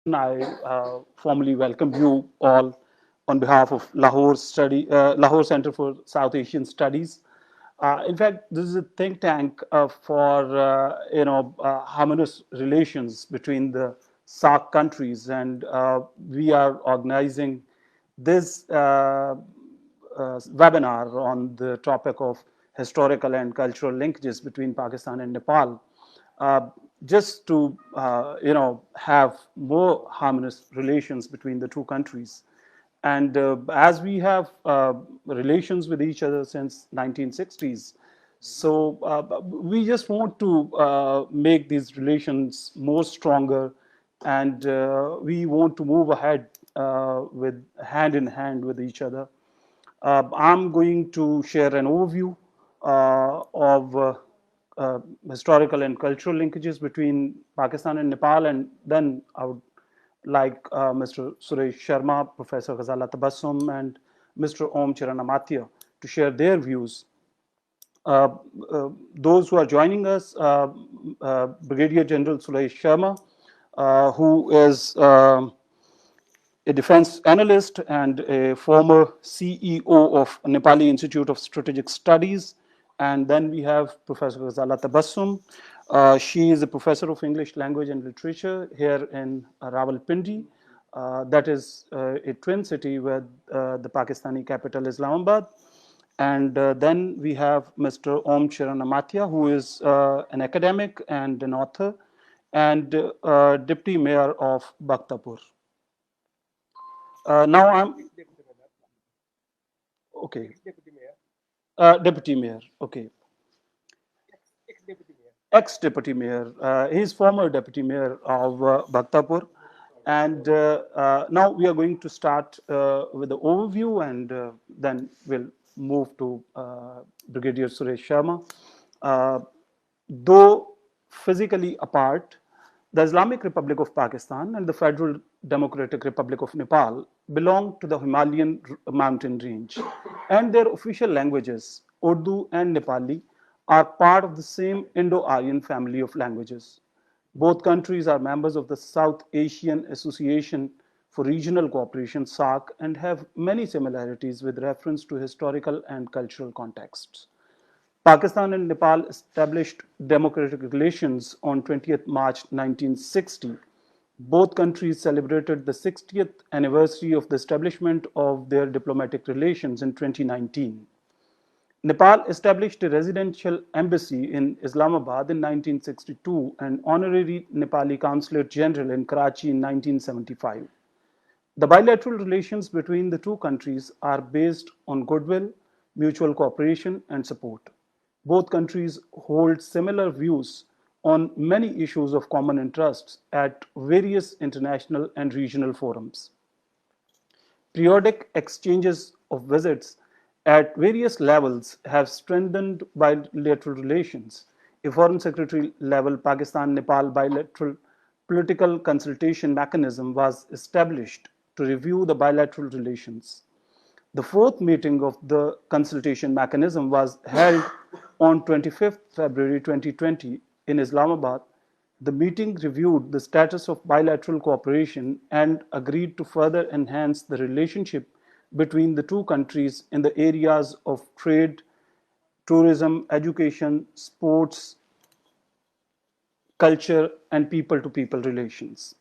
I formally welcome you all on behalf of Lahore Center for South Asian Studies. In fact, this is a think tank for harmonious relations between the SAARC countries, and we are organizing this webinar on the topic of historical and cultural linkages between Pakistan and Nepal, uh, just to have more harmonious relations between the two countries. And as we have relations with each other since 1960s, so we just want to make these relations more stronger, and we want to move ahead with hand in hand with each other. I'm going to share an overview of historical and cultural linkages between Pakistan and Nepal, and then I would like Mr. Suresh Sharma, Professor Ghazala Tabassum, and Mr. Om Charan Amatya to share their views. Uh, those who are joining us, Brigadier General Suresh Sharma, who is a defense analyst and a former CEO of Nepali Institute of Strategic Studies. And then we have Professor Ghazala Tabassum. She is a professor of English language and literature here in Rawalpindi. That is a twin city with the Pakistani capital Islamabad. And then we have Mr. Om Charan Amatya, who is an academic and an author and deputy mayor of Bhaktapur. Now I'm okay. Deputy mayor. Okay. Ex-deputy mayor. He's former deputy mayor of Bhaktapur. And now we are going to start with the overview, and then we'll move to Brigadier Suresh Sharma. Uh, though physically apart, the Islamic Republic of Pakistan and the Federal Democratic Republic of Nepal belong to the Himalayan mountain range, and their official languages, Urdu and Nepali, are part of the same Indo-Aryan family of languages. Both countries are members of the South Asian Association for Regional Cooperation, SAARC, and have many similarities with reference to historical and cultural contexts. Pakistan and Nepal established democratic relations on 20th March 1960. Both countries celebrated the 60th anniversary of the establishment of their diplomatic relations in 2019. Nepal established a residential embassy in Islamabad in 1962 and honorary Nepali consulate general in Karachi in 1975. The bilateral relations between the two countries are based on goodwill, mutual cooperation, and support. Both countries hold similar views on many issues of common interest at various international and regional forums. Periodic exchanges of visits at various levels have strengthened bilateral relations. A Foreign Secretary level Pakistan Nepal bilateral political consultation mechanism was established to review the bilateral relations. The fourth meeting of the consultation mechanism was held on 25th February 2020 in Islamabad. The meeting reviewed the status of bilateral cooperation and agreed to further enhance the relationship between the two countries in the areas of trade, tourism, education, sports, culture, and people to people relations.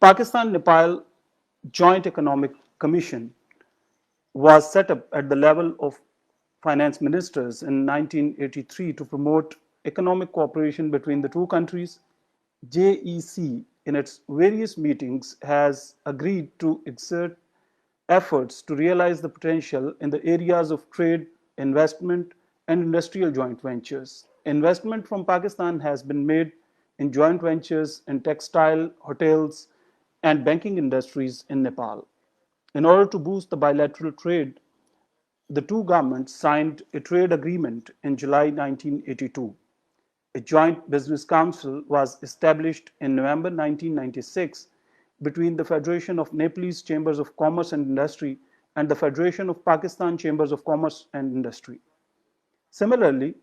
Pakistan Nepal Joint Economic Commission was set up at the level of finance ministers in 1983 to promote economic cooperation between the two countries. JEC, in its various meetings, has agreed to exert efforts to realize the potential in the areas of trade, investment, and industrial joint ventures. Investment from Pakistan has been made in joint ventures in textile, hotels, and banking industries in Nepal. In order to boost the bilateral trade, the two governments signed a trade agreement in July 1982. A joint business council was established in November 1996 between the Federation of Nepalese Chambers of Commerce and Industry and the Federation of Pakistan Chambers of Commerce and Industry. Similarly,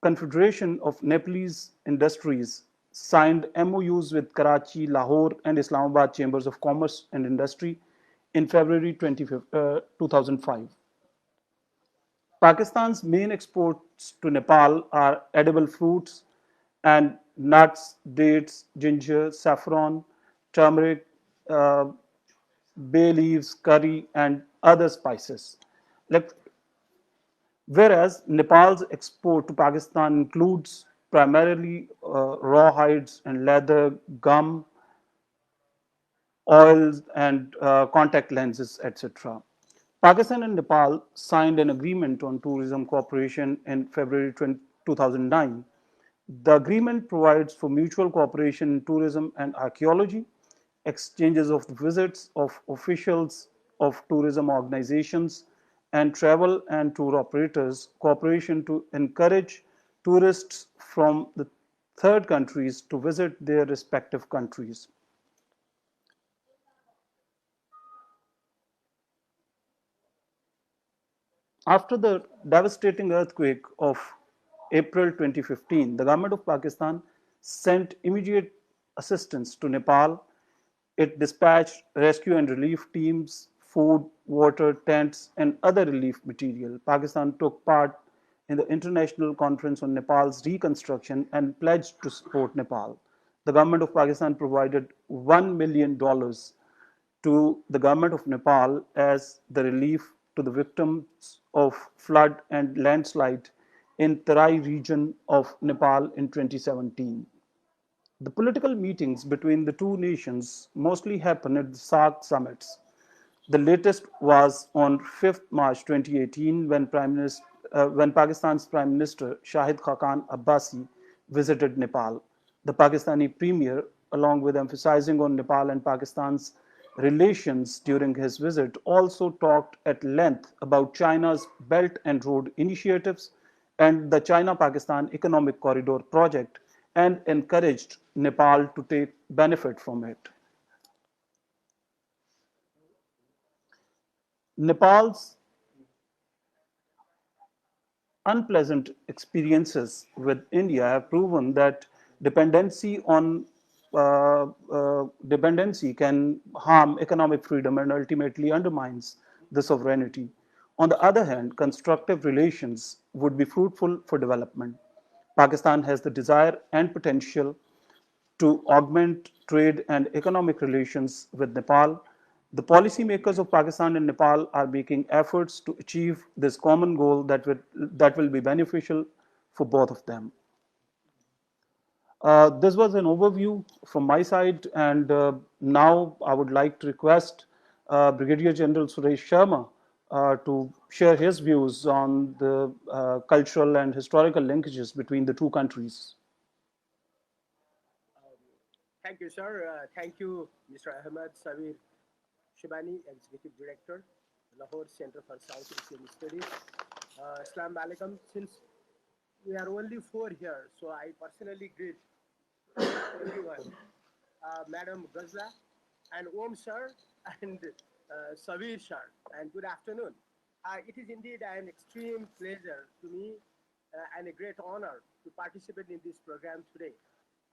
Confederation of Nepalese Industries signed MOUs with Karachi, Lahore, and Islamabad Chambers of Commerce and Industry in February 2005. Pakistan's main exports to Nepal are edible fruits and nuts, dates, ginger, saffron, turmeric, uh, bay leaves, curry, and other spices. Like, whereas Nepal's export to Pakistan includes primarily raw hides and leather, gum, oils, and contact lenses, etc. Pakistan and Nepal signed an agreement on tourism cooperation in February 2009. The agreement provides for mutual cooperation in tourism and archaeology, exchanges of visits of officials of tourism organizations, and travel and tour operators, cooperation to encourage tourists from the third countries to visit their respective countries. After the devastating earthquake of April 2015, the government of Pakistan sent immediate assistance to Nepal. It dispatched rescue and relief teams, food, water, tents, and other relief material. Pakistan took part in the International Conference on Nepal's Reconstruction and pledged to support Nepal. The government of Pakistan provided $1 million to the government of Nepal as the relief to the victims of flood and landslide in Tarai region of Nepal in 2017. The political meetings between the two nations mostly happen at the SAARC summits. The latest was on 5th March 2018 when Pakistan's Prime Minister Shahid Khaqan Abbasi visited Nepal. The Pakistani premier, along with emphasizing on Nepal and Pakistan's relations during his visit, also talked at length about China's Belt and Road initiatives and the China Pakistan Economic Corridor project and encouraged Nepal to take benefit from it. Nepal's unpleasant experiences with India have proven that dependency on dependency can harm economic freedom and ultimately undermines the sovereignty. On the other hand, constructive relations would be fruitful for development. Pakistan has the desire and potential to augment trade and economic relations with Nepal. The policymakers of Pakistan and Nepal are making efforts to achieve this common goal that will be beneficial for both of them. This was an overview from my side, and now I would like to request Brigadier General Suresh Sharma to share his views on the cultural and historical linkages between the two countries. Thank you, sir. Thank you, Mr. Ahmed Sabir Shibani, Executive Director, Lahore Center for South Asian Studies. Assalamu alaikum. Since we are only four here, so I personally greet everyone. Madam Ghazala and Om sir and Sabir sir, and good afternoon. It is indeed an extreme pleasure to me and a great honor to participate in this program today.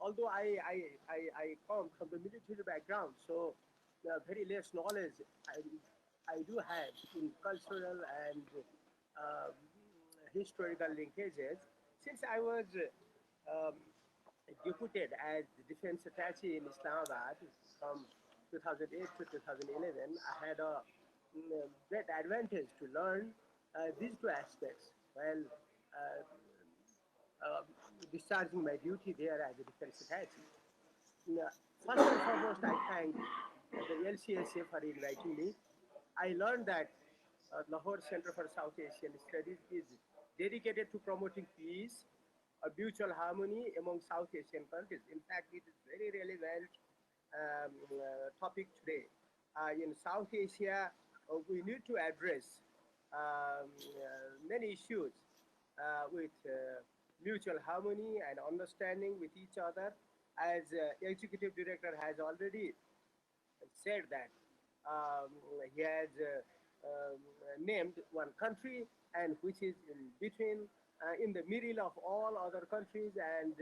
Although I come from the military background, so very less knowledge I do have in cultural and um, historical linkages. Since I was um, deputed as the defense attaché in Islamabad from 2008 to 2011, I had a great advantage to learn these two aspects while uh, uh, discharging my duty there as a defense attaché. Now, first and foremost, I thank the LCSA for inviting me. I learned that Lahore Center for South Asian Studies is dedicated to promoting peace, mutual harmony among South Asian countries. In fact, it is very relevant topic today. In South Asia, we need to address many issues with mutual harmony and understanding with each other. As executive director has already said that um, he has named one country and which is in between in the middle of all other countries, and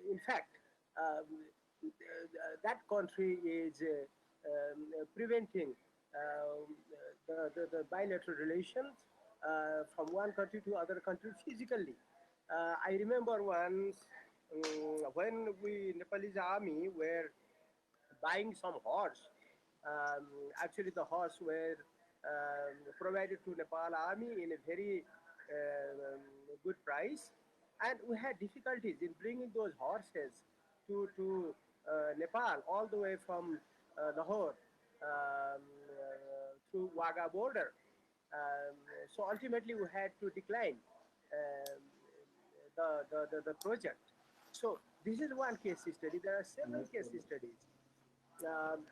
in fact, that country is preventing the bilateral relations from one country to other country physically. I remember once when we Nepalese army were buying some horse. Um, Actually, the horse were provided to Nepal army in a very good price, and we had difficulties in bringing those horses to Nepal all the way from Lahore through Wagah border. So ultimately, we had to decline um, the project. So this is one case study. There are several case studies.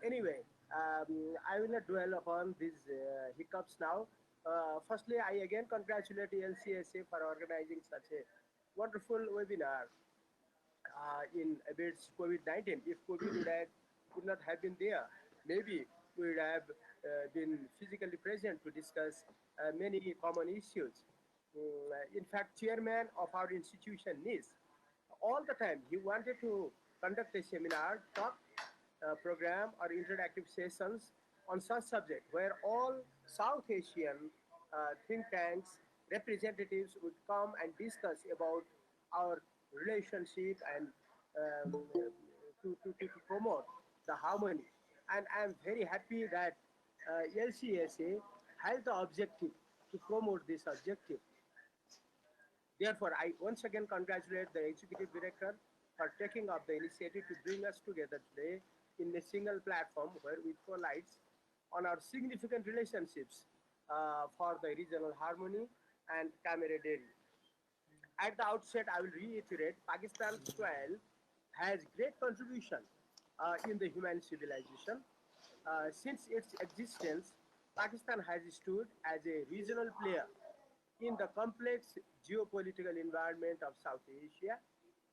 Anyway, I will not dwell upon these hiccups now. Firstly, I again congratulate LCSA for organizing such a wonderful webinar in amidst COVID-19. If COVID would not have been there, maybe we would have been physically present to discuss many common issues. In fact, chairman of our institution, NIS, all the time he wanted to conduct a seminar, talk program or interactive sessions on such subject where all South Asian think tanks representatives would come and discuss about our relationship and to promote the harmony. And I'm very happy that LCSA has the objective to promote this objective. Therefore, I once again congratulate the executive director for taking up the initiative to bring us together today in a single platform where we throw lights on our significant relationships for the regional harmony and camaraderie. At the outset, I will reiterate Pakistan's soil has great contribution in the human civilization. Since its existence, Pakistan has stood as a regional player in the complex geopolitical environment of South Asia.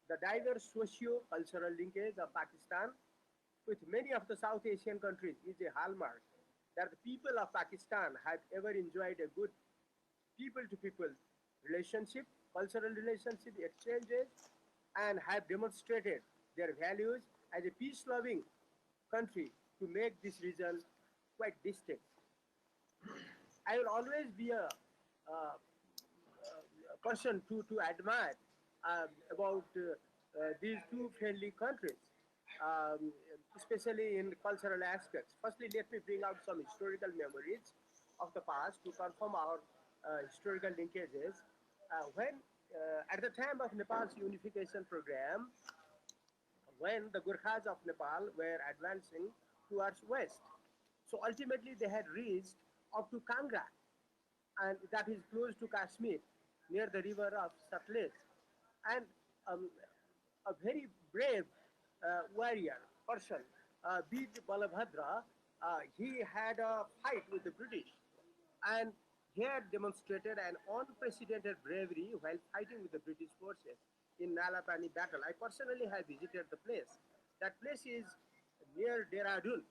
The diverse socio-cultural linkage of Pakistan with many of the South Asian countries is a hallmark that the people of Pakistan have ever enjoyed a good people-to-people relationship, cultural relationship exchanges, and have demonstrated their values as a peace-loving country to make this region quite distinct. I will always be a person to admire about these two friendly countries, especially in cultural aspects. Firstly, let me bring out some historical memories of the past to confirm our historical linkages. When at the time of Nepal's unification program, when the Gurkhas of Nepal were advancing towards west, so ultimately they had reached up to Kangra, and that is close to Kashmir, near the river of Satluj. And um, a very brave warrior person, Bir Balabhadra, he had a fight with the British, and he had demonstrated an unprecedented bravery while fighting with the British forces in Nalapani battle. I personally have visited the place. That place is near Dehradun,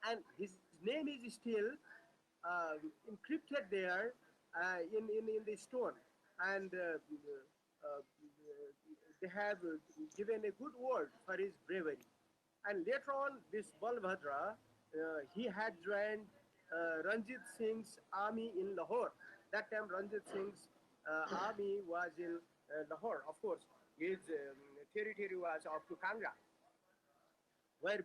and his name is still encrypted there in the stone. And they have given a good word for his bravery. And later on, this Balbhadra, he had joined Ranjit Singh's army in Lahore. That time, Ranjit Singh's army was in Lahore. Of course, his territory was up to Kangra, where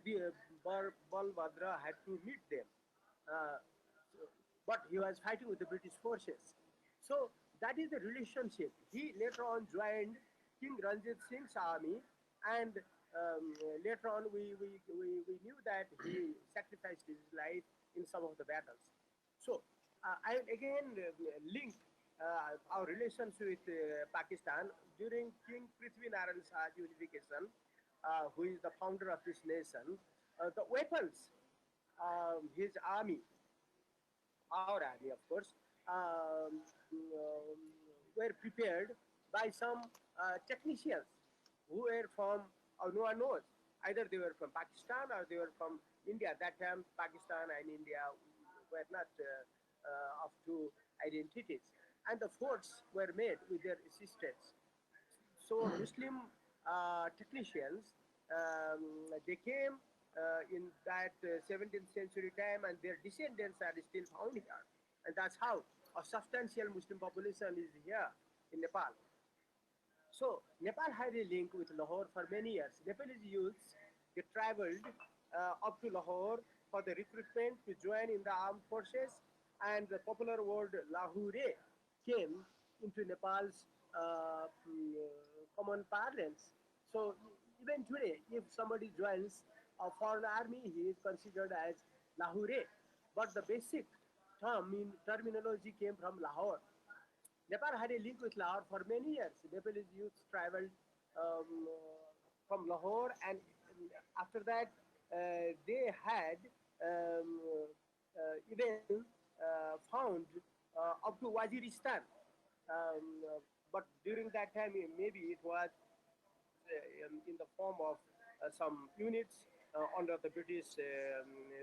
Balbhadra had to meet them. Uh, but he was fighting with the British forces. So that is the relationship. He later on joined King Ranjit Singh's army, and later on we knew that he sacrificed his life in some of the battles. So I again link our relations with Pakistan during King Prithvi Naran Shah's unification, who is the founder of this nation. The weapons his army, our army, of course, were prepared by some technicians who were from, no one knows, either they were from Pakistan or they were from India. At that time, Pakistan and India were not up to identities, and the forts were made with their assistance. So Muslim technicians, they came in that 17th century time, and their descendants are still found here, and that's how a substantial Muslim population is here in Nepal. So Nepal had a link with Lahore for many years. Nepalese youths, they traveled up to Lahore for the recruitment to join in the armed forces, and the popular word Lahore came into Nepal's common parlance. So even today, if somebody joins a foreign army, he is considered as Lahore. But the basic terminology came from Lahore. Nepal had a link with Lahore for many years. Nepalese youths traveled from Lahore, and after that, they had even found up to Waziristan. But during that time, maybe it was in the form of some units under the British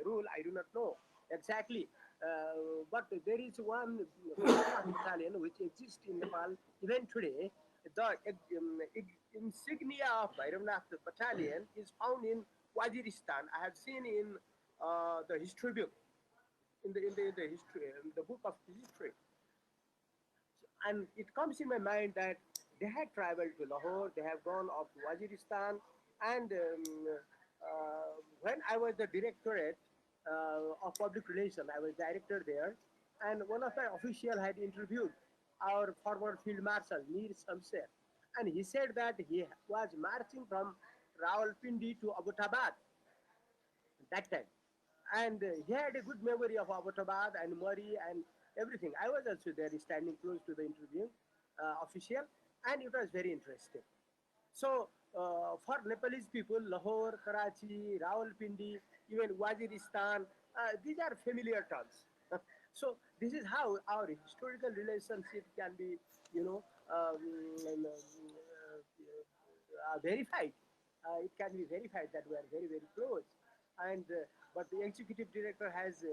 rule. I do not know exactly. But there is one battalion which exists in Nepal even today. The insignia of Bhairavnath battalion is found in Waziristan. I have seen in the history book, in the history, in the book of history, and it comes in my mind that they had traveled to Lahore, they have gone up to Waziristan, and when I was the directorate of public relations, I was director there, and one of my official had interviewed our former field marshal Mir Shamsher, and he said that he was marching from Rawalpindi to Abbottabad that time. And he had a good memory of Abbottabad and Murray and everything. I was also there standing close to the interviewing official, and it was very interesting. So, for Nepalese people, Lahore, Karachi, Rawalpindi, even Waziristan, these are familiar terms. So, this is how our historical relationship can be, you know, verified. It can be verified that we are very, very close. And but the executive director has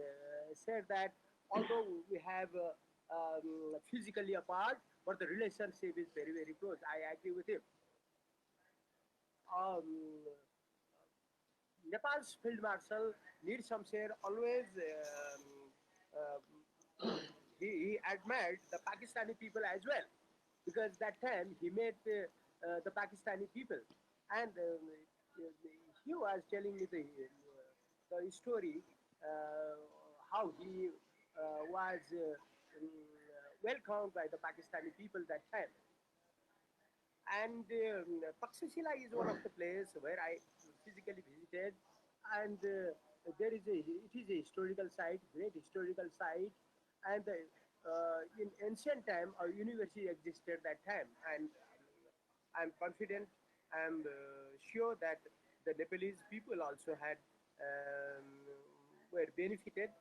said that although we have physically apart, but the relationship is very, very close. I agree with him. Um, Nepal's Field Marshal Mir Shamsher always he admired the Pakistani people as well, because that time he met the Pakistani people, and he was telling me the story how he was welcomed by the Pakistani people that time. And Takshashila is one of the places where I physically visited, and there is it is a historical site, great historical site, and in ancient time a university existed that time, and I'm confident and sure that the Nepalese people also had were benefited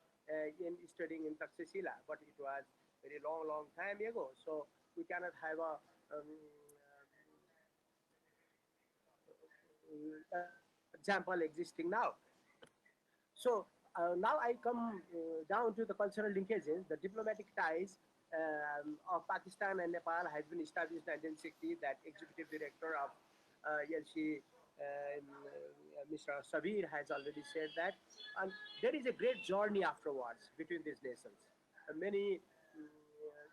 in studying in Takshashila, but it was very long, long time ago, so we cannot have a example existing now. So now I come down to the cultural linkages. The diplomatic ties of Pakistan and Nepal has been established in 1960. That executive director of LC, Mr. Sabir, has already said that. And there is a great journey afterwards between these nations. Many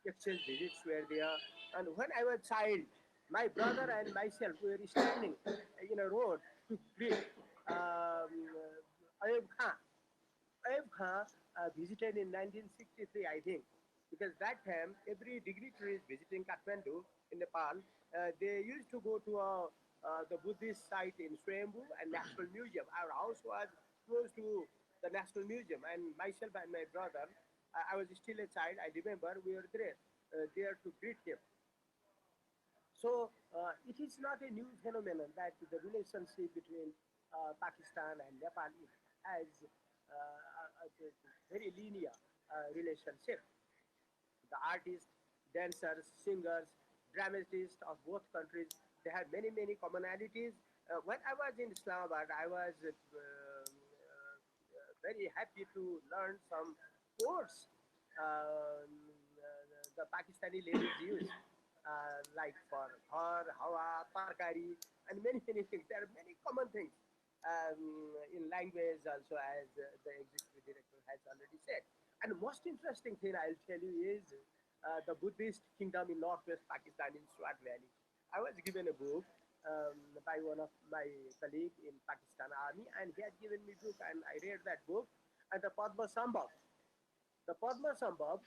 exchange visits were there. And when I was child, my brother and myself were standing in a road to greet Ayub Khan. Ayub Khan visited in 1963, I think, because that time every dignitary is visiting Kathmandu in Nepal. They used to go to the Buddhist site in Swayambhu and National Museum. Our house was close to the National Museum, and myself and my brother, I was still a child. I remember we were there to greet him. So it is not a new phenomenon that the relationship between Pakistan and Nepal has a very linear relationship. The artists, dancers, singers, dramatists of both countries, they have many, many commonalities. When I was in Islamabad, I was very happy to learn some words the Pakistani ladies use, like for ghar, hawa, tarkari, and many, many things. There are many common things in language also, as the executive director has already said. And the most interesting thing I'll tell you is the Buddhist kingdom in northwest Pakistan in Swat Valley. I was given a book by one of my colleague in Pakistan Army, and he had given me book, and I read that book, and the Padma Sambhav. The Padma Sambhav,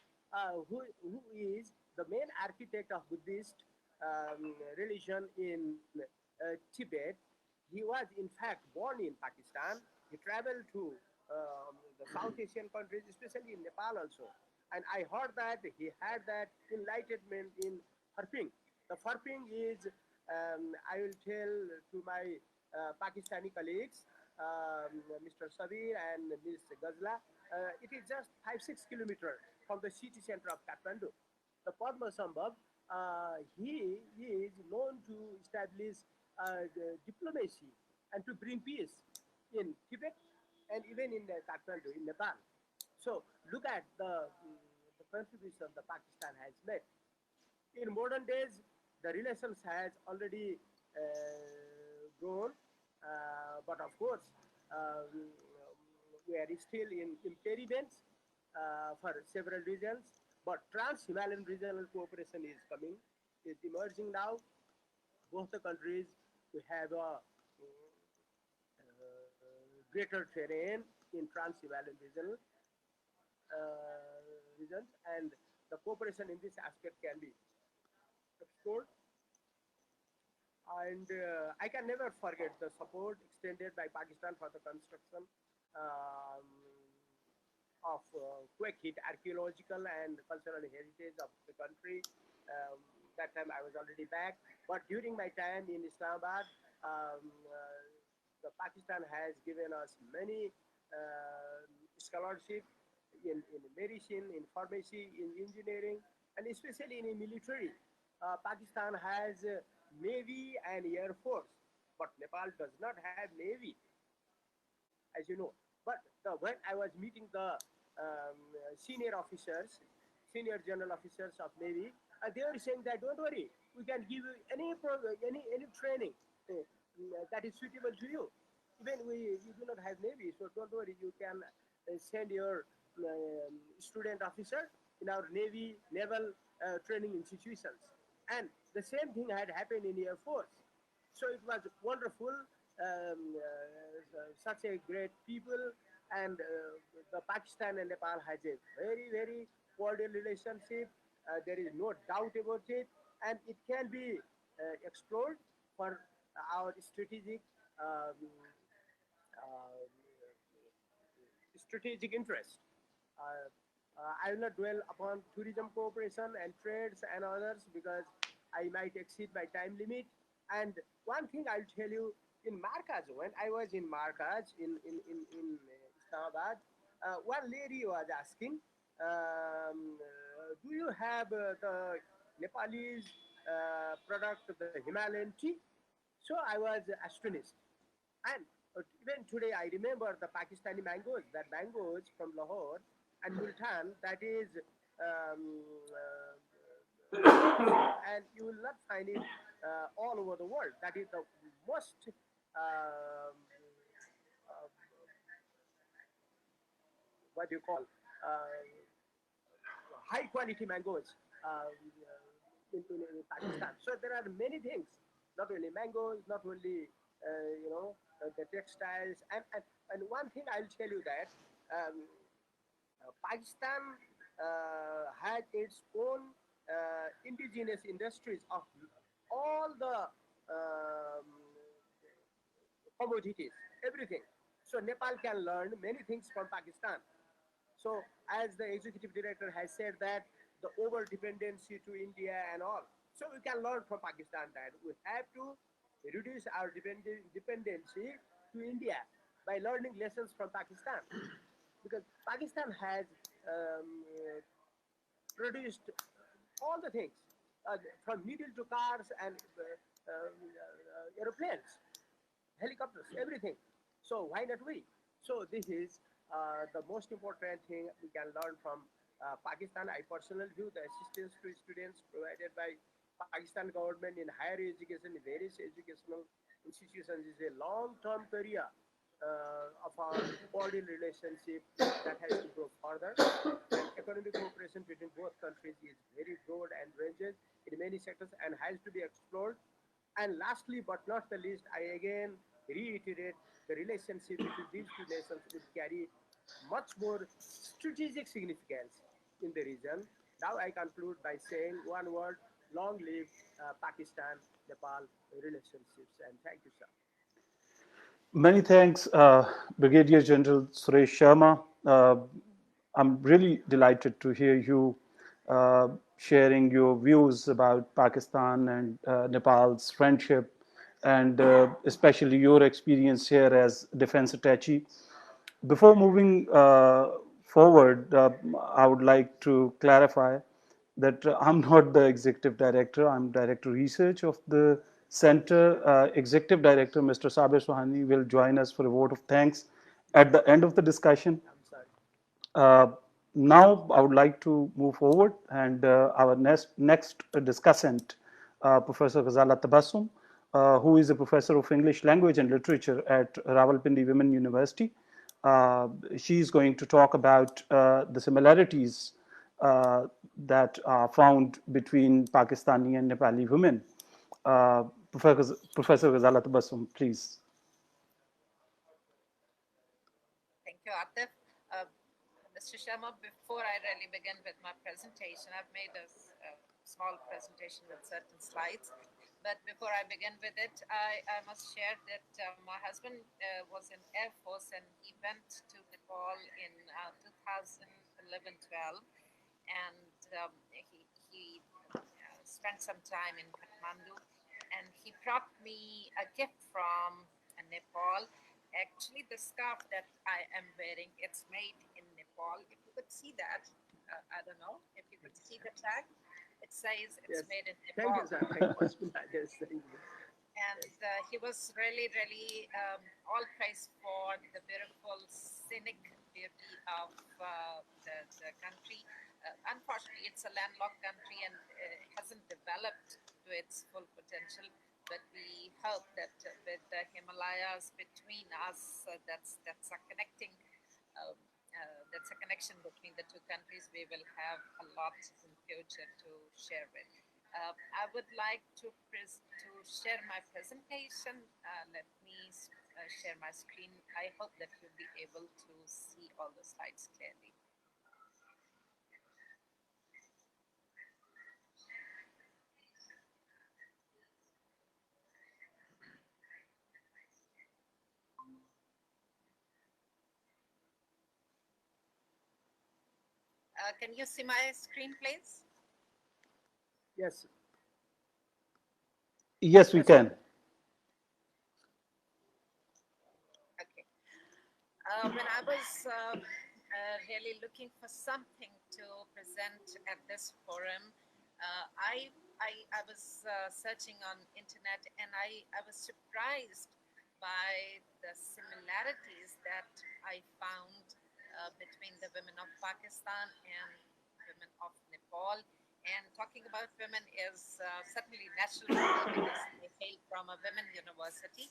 who is the main architect of Buddhist religion in Tibet, he was in fact born in Pakistan. He traveled to the South Asian countries, especially in Nepal also. And I heard that he had that enlightenment in Harping. The Harping is, I will tell to my Pakistani colleagues, Mr. Sabir and Ms. Ghazala, it is just 5-6 kilometers from the city center of Kathmandu. The Padma Sambhav, he is known to establish diplomacy and to bring peace in Tibet and even in Kathmandu, in Nepal. So look at the contribution the Pakistan has made. In modern days, the relations has already grown, but of course, we are still in impediments for several reasons. But trans-Himalayan regional cooperation is coming, is emerging now. Both the countries we have a greater terrain in trans-Himalayan regions, and the cooperation in this aspect can be explored. And I can never forget the support extended by Pakistan for the construction um, of quake hit archaeological and cultural heritage of the country. Um, that time I was already back, but during my time in Islamabad, the Pakistan has given us many scholarship in medicine, in pharmacy, in engineering, and especially in military. Pakistan has Navy and Air Force, but Nepal does not have Navy, as you know. But when I was meeting the senior officers, senior general officers of Navy, they were saying that don't worry, we can give you any training that is suitable to you. Even you do not have Navy, so don't worry, you can send your student officer in our Navy naval training institutions. And the same thing had happened in Air Force. So it was wonderful, such a great people, and the Pakistan and Nepal has a very, very cordial relationship. There is no doubt about it, and it can be explored for our strategic interest. Uh, I will not dwell upon tourism cooperation and trades and others because I might exceed my time limit. And one thing I'll tell you, in Markaz, when I was in Markaz in Islamabad, one lady was asking, do you have the Nepalese product, the Himalayan tea? So I was astonished. And even today, I remember the Pakistani mangoes, that mangoes from Lahore and Multan, that is, and you will not find it all over the world. That is the most what do you call high quality mangoes in Pakistan. So there are many things, not only mangoes, not only the textiles, and one thing I'll tell you that Pakistan had its own indigenous industries of all the commodities, everything. So Nepal can learn many things from Pakistan. So as the executive director has said that the over dependency to India and all. So we can learn from Pakistan that we have to reduce our dependency to India by learning lessons from Pakistan. Because Pakistan has produced all the things from needle to cars and aeroplanes, helicopters, everything. So why not we? So this is the most important thing we can learn from Pakistan, I personally view the assistance to students provided by Pakistan government in higher education, various educational institutions is a long-term career of our body relationship that has to go further. And economic cooperation between both countries is very broad and ranges in many sectors and has to be explored. And lastly, but not the least, I again reiterate the relationship between these two nations would carry much more strategic significance in the region. Now I conclude by saying one word: long live Pakistan-Nepal relationships. And thank you, sir. Many thanks, Brigadier General Suresh Sharma. I'm really delighted to hear you sharing your views about Pakistan and Nepal's friendship, and especially your experience here as defense attaché. Before moving forward, I would like to clarify that I'm not the executive director. I'm director research of the center. Executive director, Mr. Sabir Sohani, will join us for a vote of thanks at the end of the discussion. I'm sorry. Uh, Now, I would like to move forward, and our next discussant, Professor Ghazala Tabassum, who is a professor of English language and literature at Rawalpindi Women University. She is going to talk about the similarities that are found between Pakistani and Nepali women. Professor Ghazala Tabassum, please. Thank you, Atif. Mr. Sharma, before I really begin with my presentation, I've made a small presentation with certain slides. But before I begin with it, I must share that my husband was in Air Force and he went to Nepal in 2011-12, and he spent some time in Kathmandu, and he brought me a gift from Nepal. Actually, the scarf that I am wearing, it's made in Nepal. If you could see that, I don't know if you could see the tag. It says it's Yes. made in Thank you, Nepal. sir. Thank you. Yes, thank you. And he was really, really all praised for the beautiful scenic beauty of the country. Unfortunately, it's a landlocked country and hasn't developed to its full potential. But we hope that with the Himalayas between us, that's a connecting. Um, that's a connection between the two countries. We will have a lot in future to share with. I would like to share my presentation. Let me share my screen. I hope that you'll be able to see all the slides clearly. Can you see my screen, please? Yes. Yes, we Yes, sir. can. Okay. When I was really looking for something to present at this forum, I was searching on internet, and I was surprised by the similarities that I found between the women of Pakistan and women of Nepal. And talking about women is certainly natural for me because I hail from a women university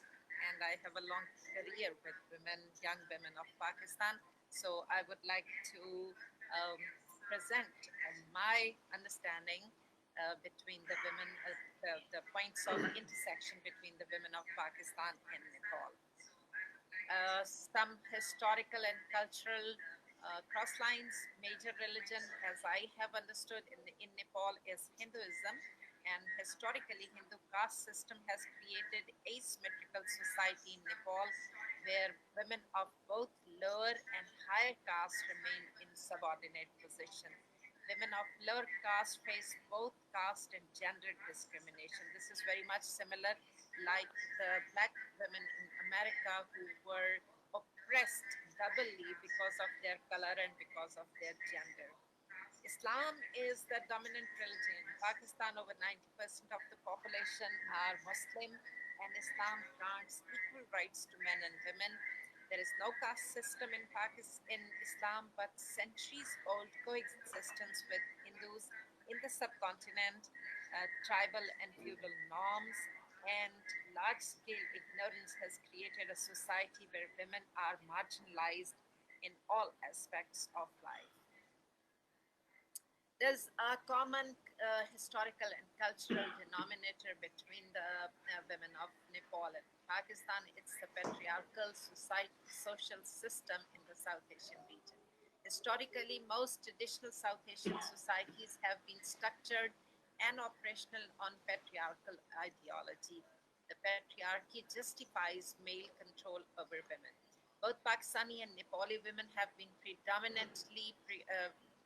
and I have a long career with women, young women of Pakistan. So I would like to um, present my understanding between the women, the points of intersection between the women of Pakistan and Nepal. Some historical and cultural cross lines. Major religion, as I have understood in Nepal, is Hinduism. And historically, Hindu caste system has created asymmetrical society in Nepal, where women of both lower and higher caste remain in subordinate position. Women of lower caste face both caste and gender discrimination. This is very much similar like the black women in America who were oppressed doubly because of their color and because of their gender. Islam is the dominant religion in Pakistan. Over 90% of the population are Muslim, and Islam grants equal rights to men and women. There is no caste system in Pakistan, in Islam, but centuries-old coexistence with Hindus in the subcontinent, tribal and feudal norms, and large-scale ignorance has created a society where women are marginalized in all aspects of life. There's a common historical and cultural denominator between the women of Nepal and Pakistan. It's the patriarchal social system in the South Asian region. Historically, most traditional South Asian societies have been structured and operational on patriarchal ideology. The patriarchy justifies male control over women. Both Pakistani and Nepali women have been predominantly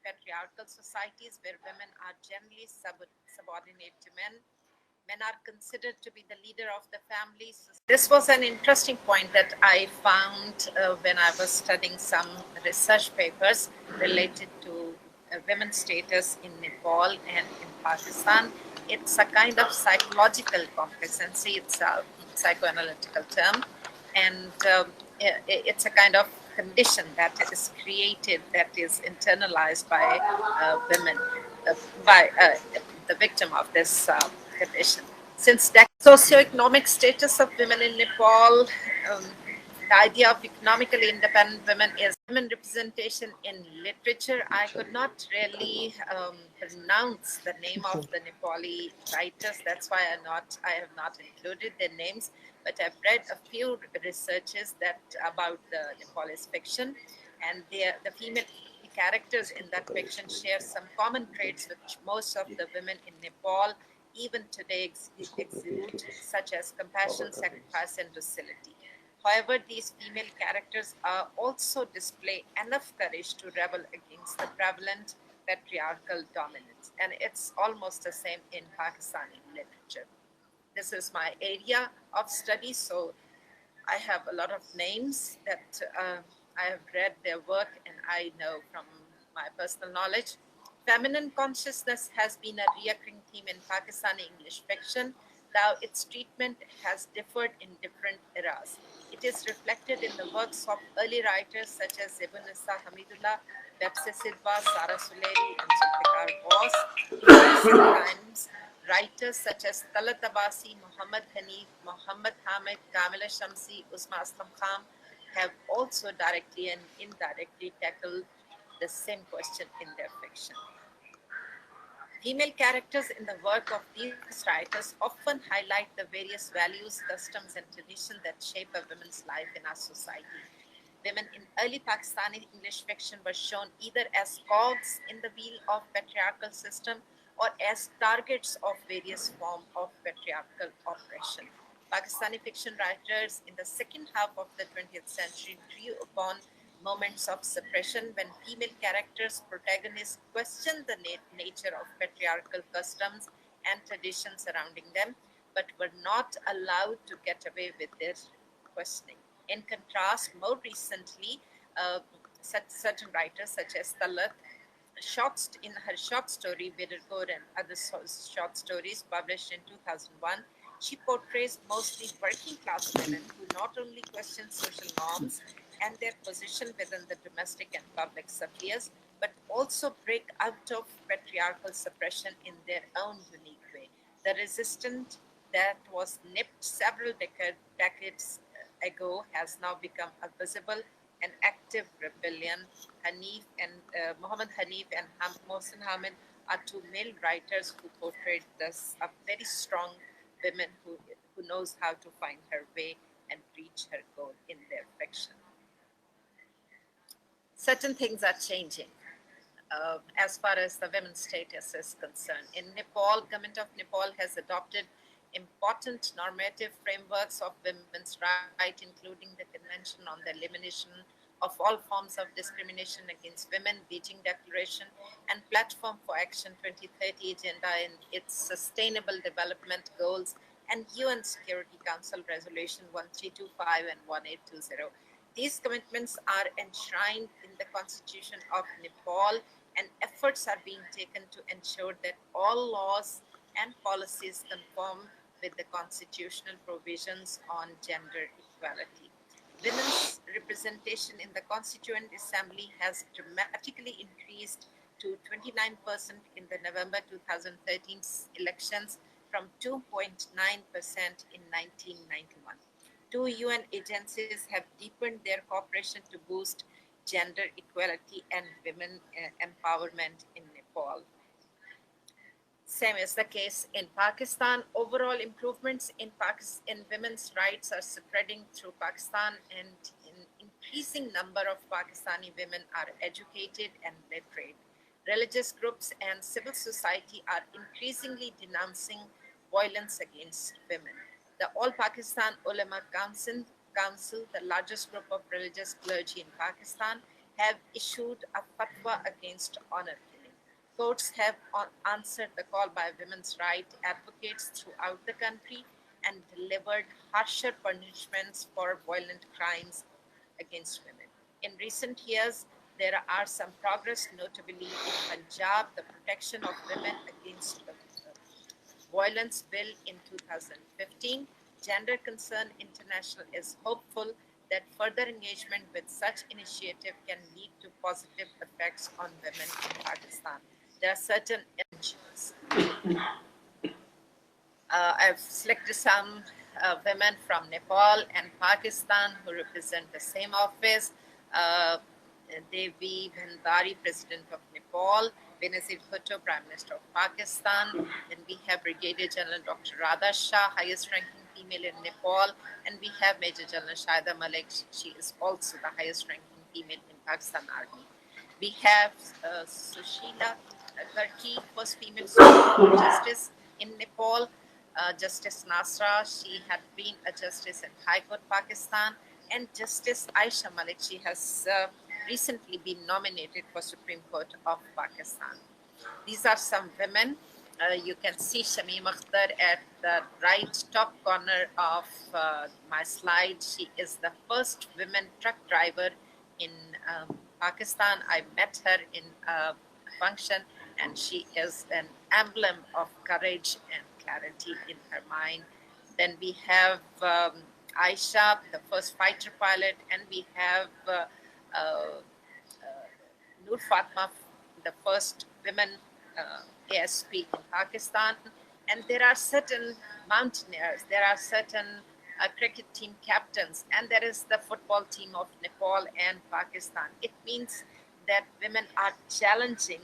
patriarchal societies where women are generally subordinate to men. Men are considered to be the leader of the family. So this was an interesting point that I found when I was studying some research papers related to women's status in Nepal and in Pakistan. It's a kind of psychological complacency, it's a psychoanalytical term, and it's a kind of condition that is created, that is internalized by women, by the victim of this condition. Since the socioeconomic status of women in Nepal, the idea of economically independent women is women representation in literature. I could not really pronounce the name of the Nepali writers. That's why I have not included their names. But I've read a few researches that about the Nepalese fiction, and the female characters in that fiction share some common traits which most of the women in Nepal even today exude, such as compassion, sacrifice, and docility. However, these female characters also display enough courage to rebel against the prevalent patriarchal dominance, and it's almost the same in Pakistani literature. This is my area of study, so I have a lot of names that I have read their work and I know from my personal knowledge. Feminine consciousness has been a recurring theme in Pakistani English fiction, though its treatment has differed in different eras. It is reflected in the works of early writers such as Ibn Issa Hamidullah, Bepse Sidba, Sara Suleri, and Zulfikar Bose. In recent times, writers such as Talat Abbasi, Muhammad Hanif, Muhammad Hamid, Kamila Shamsi, Usma Aslam Khan have also directly and indirectly tackled the same question in their fiction. Female characters in the work of these writers often highlight the various values, customs, and traditions that shape a woman's life in our society. Women in early Pakistani English fiction were shown either as cogs in the wheel of patriarchal system or as targets of various forms of patriarchal oppression. Pakistani fiction writers in the second half of the 20th century drew upon moments of suppression when female characters, protagonists, questioned the nature of patriarchal customs and traditions surrounding them, but were not allowed to get away with their questioning. In contrast, more recently, certain writers such as Talat, in her short story Vidurkor and other short stories published in 2001, she portrays mostly working class women who not only question social norms and their position within the domestic and public spheres, but also break out of patriarchal suppression in their own unique way. The resistance that was nipped several decades ago has now become a visible and active rebellion. Muhammad Hanif and Mohsin Hamid are two male writers who portrayed this a very strong woman who knows how to find her way and reach her goal in their fiction. Certain things are changing as far as the women's status is concerned. In Nepal, government of Nepal has adopted important normative frameworks of women's rights, including the Convention on the Elimination of All Forms of Discrimination Against Women, Beijing Declaration, and Platform for Action 2030 Agenda in its Sustainable Development Goals, and UN Security Council Resolution 1325 and 1820. These commitments are enshrined in the Constitution of Nepal, and efforts are being taken to ensure that all laws and policies conform with the constitutional provisions on gender equality. Women's representation in the Constituent Assembly has dramatically increased to 29% in the November 2013 elections from 2.9% in 1991. Two UN agencies have deepened their cooperation to boost gender equality and women empowerment in Nepal. Same is the case in Pakistan. Overall improvements in women's rights are spreading through Pakistan, and an increasing number of Pakistani women are educated and literate. Religious groups and civil society are increasingly denouncing violence against women. The All Pakistan Ulama Council, the largest group of religious clergy in Pakistan, have issued a fatwa against honor killing. Courts have answered the call by women's rights advocates throughout the country and delivered harsher punishments for violent crimes against women. In recent years, there are some progress, notably in Punjab, the Protection of Women Against Violence Bill in 2015. Gender Concern International is hopeful that further engagement with such initiative can lead to positive effects on women in Pakistan. There are certain NGOs. I've selected some women from Nepal and Pakistan who represent the same office. Uh, Devi Bhandari, President of Nepal, Benazir Bhutto, Prime Minister of Pakistan. Then we have Brigadier General Dr. Radha Shah, highest ranking female in Nepal. And we have Major General Shahida Malik. She is also the highest ranking female in Pakistan Army. We have Sushila Karki, first female Supreme Court Justice in Nepal. Justice Nasra, she had been a justice in High Court, Pakistan. And Justice Aisha Malik, she has recently been nominated for Supreme Court of Pakistan. These are some women. You can see Shamim Akhtar at the right top corner of my slide. She is the first women truck driver in Pakistan. I met her in a function, and she is an emblem of courage and clarity in her mind. Then we have Aisha, the first fighter pilot, and we have Nur Fatma, the first women ASP in Pakistan. And there are certain mountaineers, there are certain cricket team captains, and there is the football team of Nepal and Pakistan. It means that women are challenging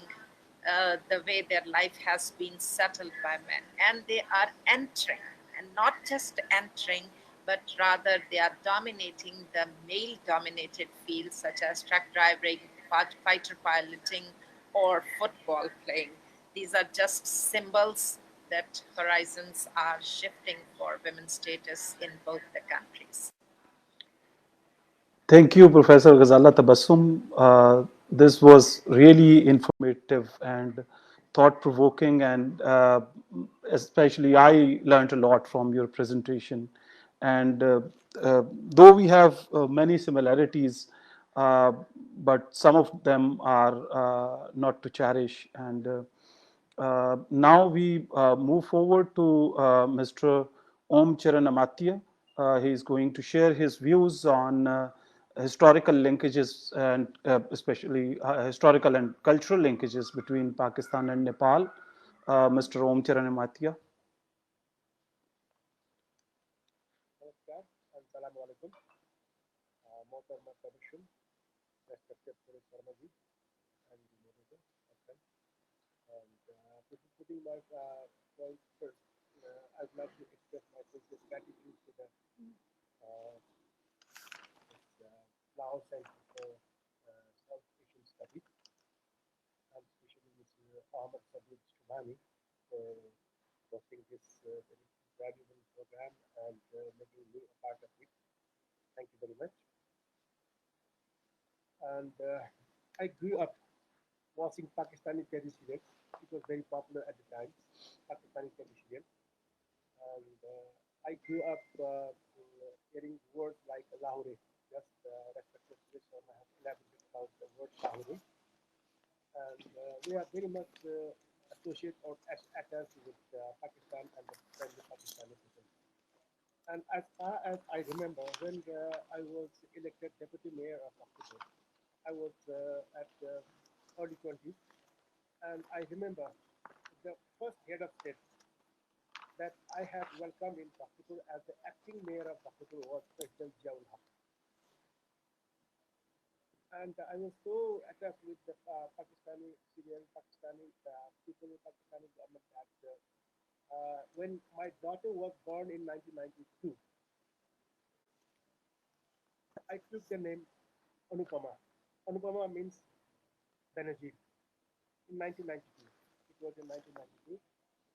the way their life has been settled by men, and they are entering, and not just entering, but rather they are dominating the male dominated fields such as truck driving, fighter piloting, or football playing. These are just symbols that horizons are shifting for women's status in both the countries. Thank you, Professor Ghazala Tabassum. This was really informative and thought-provoking, and especially I learned a lot from your presentation. And though we have many similarities, but some of them are not to cherish. And now we move forward to Mr. Om Charan Amatya. He is going to share his views on historical linkages and especially historical and cultural linkages between Pakistan and Nepal. Mr. Om Charan Amatya. Namaskar and Assalamu alaikum. Mohtarma Commission, respected Suresh Sharmaji and the moderator, Irfan. And before putting my point first, I'd like to express my sincere gratitude to the Lahore Center for South Asian Studies, and especially Mr. Ahmad Sabir Shubhani for hosting this very valuable program and making me a part of it. Thank you very much. And I grew up watching Pakistani TV serials. It was very popular at the time, Pakistani TV serial. And I grew up hearing words like Lahore. Just respected Suresh Sharma has elaborated about the word Lahore. And we are very much associated or attached with Pakistan and the friendly Pakistani people. And as far as I remember, when I was elected deputy mayor of Bhakta, I was at early 20s, and I remember the first head of state that I had welcomed in Bhaktapur as the acting mayor of Bhaktapur was President Ziaul Haq. And I was so attached with the Pakistani civilian, Pakistani people, Pakistani government that when my daughter was born in 1992, I took the name Anupama. Anupama means Benazir in 1992. It was in 1992.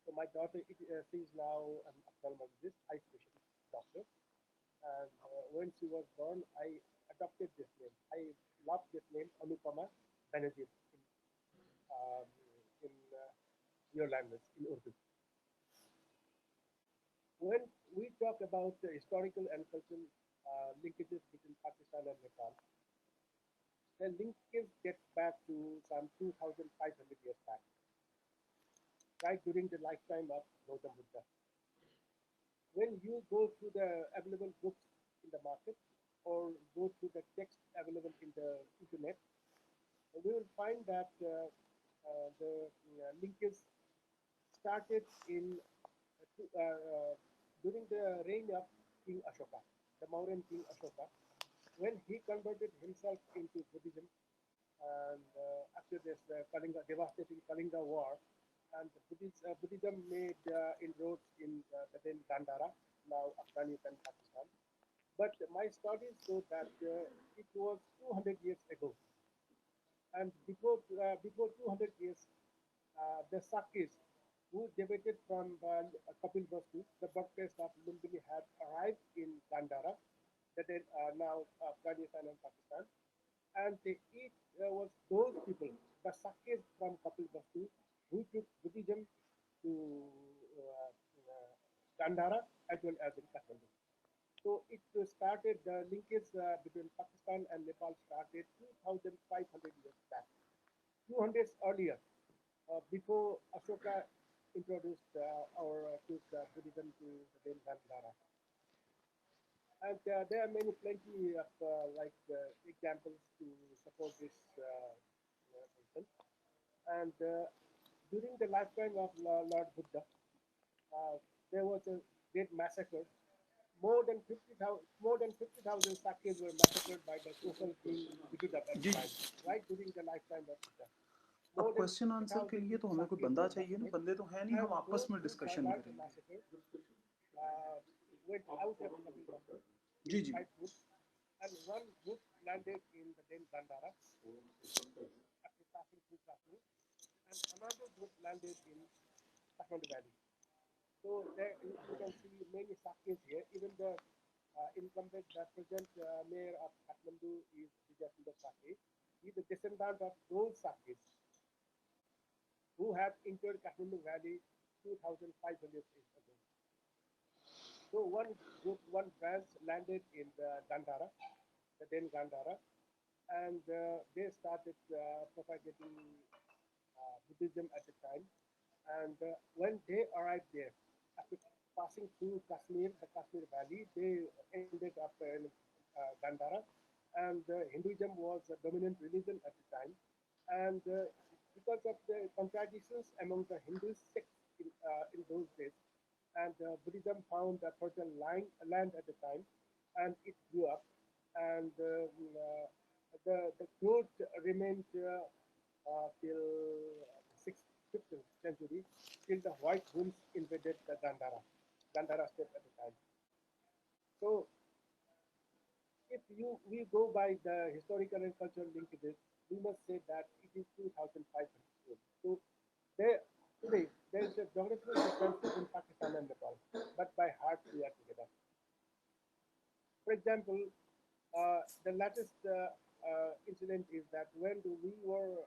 So my daughter, she is now an ophthalmologist, eye specialist doctor. And when she was born, I adopted this name. I love this name, Anupama Benazir, um, in your language, in Urdu. When we talk about the historical and cultural linkages between Pakistan and Nepal, the linkage gets back to some 2,500 years back, right during the lifetime of Gautam Buddha. When you go through the available books in the market or go through the text available in the internet, we will find that the linkage started in during the reign of King Ashoka, the Mauryan King Ashoka, when he converted himself into Buddhism, and after this devastating Kalinga War, and Buddhism made inroads in the then Gandhara, now Afghanistan and Pakistan. But my studies show that it was 200 years ago, and before 200 years, the Sakis, who debated from Kapil Vastu, the birthplace of Lumbini, had arrived in Gandhara, that is now Afghanistan and Pakistan, and it was those people, the Sakis from Kapil Vastu, who took Buddhism to Gandhara as well as in Kathmandu. So it started, the linkage between Pakistan and Nepal started 2,500 years back. 200 earlier, before Ashoka introduced or took Buddhism to the then Gandhara. And there are many plenty of examples to support this reason. And during the lifetime of Lord Buddha, there was a great massacre. More than 50,000 Sakyas were massacred by the local king Vidudab at the जी time, right during the lifetime of Buddha. अब More than question answer के 50,000 लिए तो हमें कोई Sakyas बंदा were चाहिए ना, massacred, बंदे तो है नहीं, and हम आपस those में who डिस्कशन survived the करेंगे। massacre uh, went out of Kapil Vastu जी in जी 5 groups, and one group landed in the then Gandhara after passing through Kashmir, and another group landed in Kathmandu Valley. So there you can see many Sakyas here. Even the incumbent, the present mayor of Kathmandu is Vijayasundar Sakya. He is a descendant of those Sakyas who have entered Kathmandu Valley 2,500 years ago. So one branch landed in the Gandhara, the then Gandhara, and they started propagating Buddhism at the time. And when they arrived there, after passing through Kashmir, the Kashmir Valley, they ended up in Gandhara. And Hinduism was a dominant religion at the time. And because of the contradictions among the Hindu sects in those days, and Buddhism found a fertile land at the time, and it grew up. And the growth remained till 6th, 5th century, till the White Huns invaded the Gandhara state at the time. So if we go by the historical and cultural linkages, we must say that it is 2,500 years. So there, today, there is a geographical difference between Pakistan and Nepal, but by heart we are together. For example, the latest incident is that when we were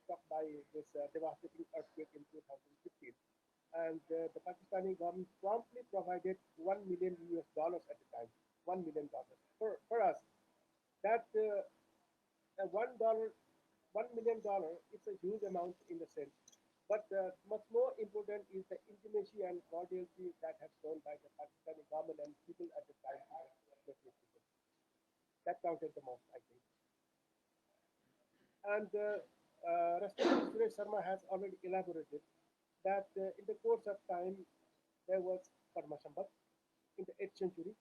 struck by this devastating earthquake in 2015, and the Pakistani government promptly provided 1 million US dollars at the time, $1 million. For us, that $1, $1 million, it's a huge amount in the sense. But much more important is the intimacy and cordiality that has shown by the Pakistani government and people at the time to the people. That counted the most, I think. And Respected Suresh Sharma has already elaborated that in the course of time there was Padmasambhav in the 8th century.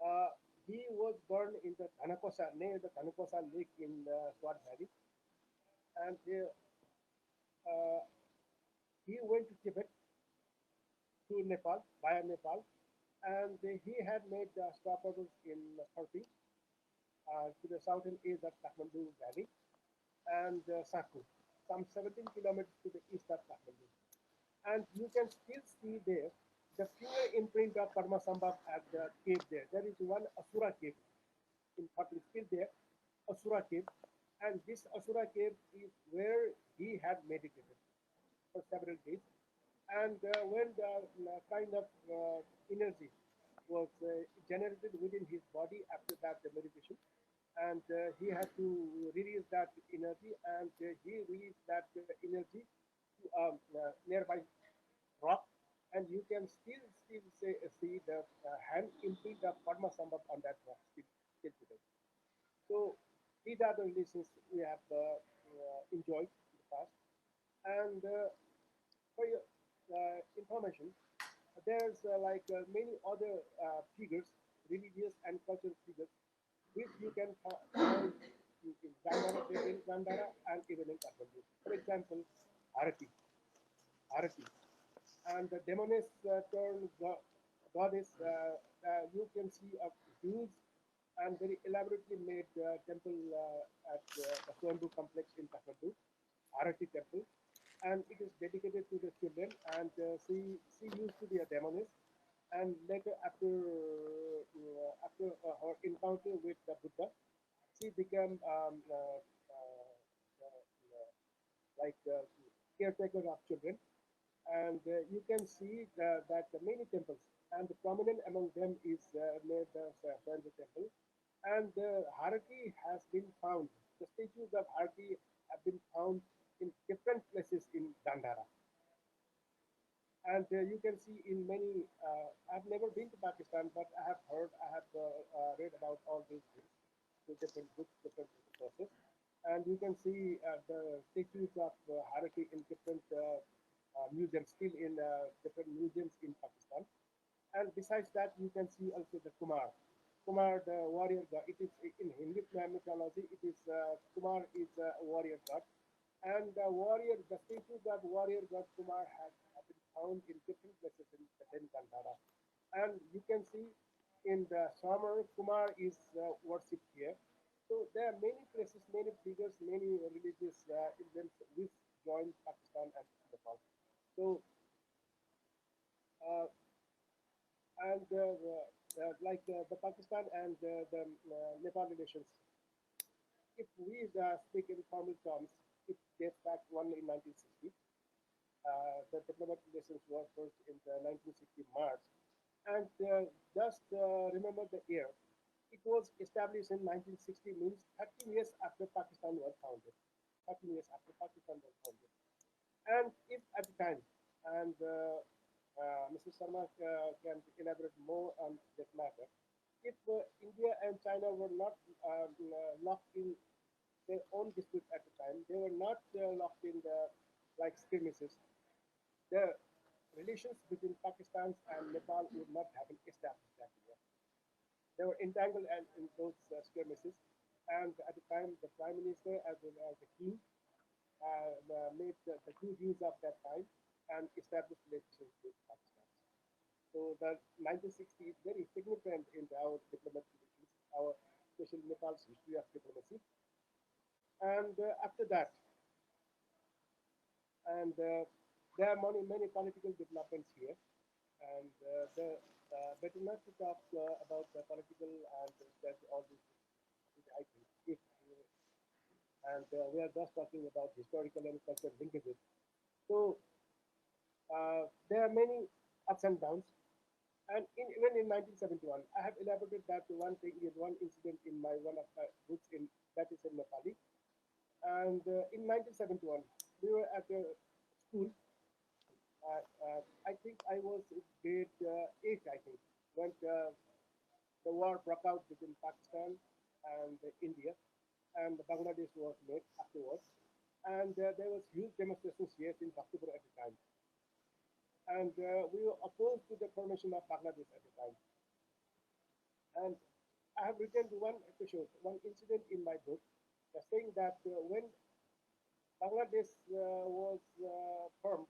Uh, he was born in the Dhanakosa, near the Dhanakosa lake in Swat Valley, and uh, he went to Tibet, to Nepal, via Nepal, and he had made stopovers in Khorpi, to the southern edge of Kathmandu Valley, and Saku, some 17 kilometers to the east of Kathmandu. And you can still see there the finger imprint of Padmasambhav at the cave there. There is one Asura cave in Khorpi, still there, Asura cave, and this Asura cave is where he had meditated for several days. And when the kind of energy was generated within his body after that the meditation, and he had to release that energy, and he released that energy to a nearby rock, and you can see the hand imprint of Padma Sambhav on that rock still today. So these are the relations we have enjoyed in the past. And for your information, there's many other figures, religious and cultural figures, which you can find in Gandhara and even in Kathmandu. For example, Arati, Arati, and the demoness turned goddess. You can see a huge and very elaborately made temple at the Swambhu complex in Kathmandu, Arati temple, and it is dedicated to the children. And she used to be a demoness, and later after her encounter with the Buddha, she became like caretaker of children. And you can see that the many temples, and the prominent among them is near the Swayambhu temple. And Harati has been found. The statues of Harati have been found in different places in Dandara. And you can see in many. I've never been to Pakistan, but I have heard, I have read about all these things, the different books, different sources, and you can see the statues of Haraki in different museums, still in different museums in Pakistan. And besides that, you can see also the Kumar. Kumar, the warrior god. It is in Hindu mythology. It is Kumar is a warrior god, and the warrior, the statues of warrior god Kumar have been found in different places in Gandhara. And you can see in the summer, Kumar is worshipped here. So there are many places, many figures, many religious events which join Pakistan and Nepal. So uh, and the Pakistan and the Nepal relations, if we speak in formal terms, it dates back only in 1960. The diplomatic relations were first in the 1960 March. And just remember the year. It was established in 1960, means 13 years after Pakistan was founded. 13 years after Pakistan was founded. And if at the time, and Mr. Sharma can elaborate more on this matter, if India and China were not locked in their own dispute at the time, they were not locked in the like skirmishes, the relations between Pakistan and Nepal would not have been established that year. They were entangled in those skirmishes, and at the time, the prime minister as well as the king made the good use of that time and established relations with Pakistan. So the 1960 is very significant in our diplomatic relations, our especially Nepal's history of diplomacy. And after that, and there are many political developments here, and the better not to talk about the political and all these things, I think. If, and we are just talking about historical and cultural linkages. So there are many ups and downs. And even in 1971, I have elaborated that one thing is one incident in my one of my books in that is in Nepali. And in 1971, we were at a school, I think I was grade 8, I think, when the war broke out between Pakistan and India, and Bangladesh was made afterwards. And there was huge demonstrations here in Bhaktapur at the time. And we were opposed to the formation of Bangladesh at the time. And I have written one episode, one incident in my book, saying that when Bangladesh was formed,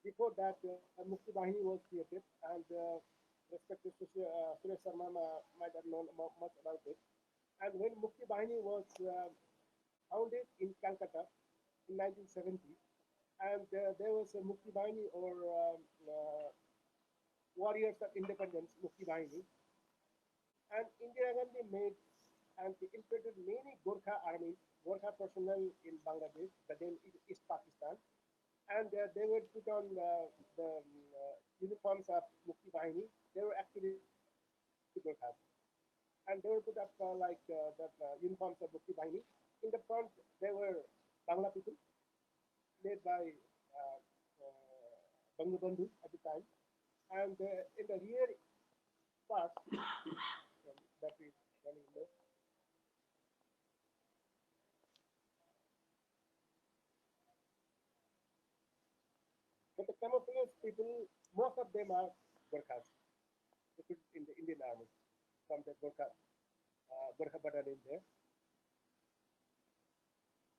before that, Mukti Bahini was created, and respected Suresh Sharma might have known much about it. And when Mukti Bahini was founded in Calcutta in 1970, and there was a Mukti Bahini or Warriors of Independence, Mukti Bahini, and Indira Gandhi made and infiltrated many Gorkha armies, Gorkha personnel in Bangladesh, but then East Pakistan, and they would put on the uniforms of Mukti Bahini. They were actually Gorkhas. And they were put up that uniforms of Mukti Bahini. In the front, there were Bangla people, led by Bangabandhu at the time. And in the rear part, that is running low, but the camouflage people, most of them are Gorkhas, in the Indian army, from the Gorkha battalion there.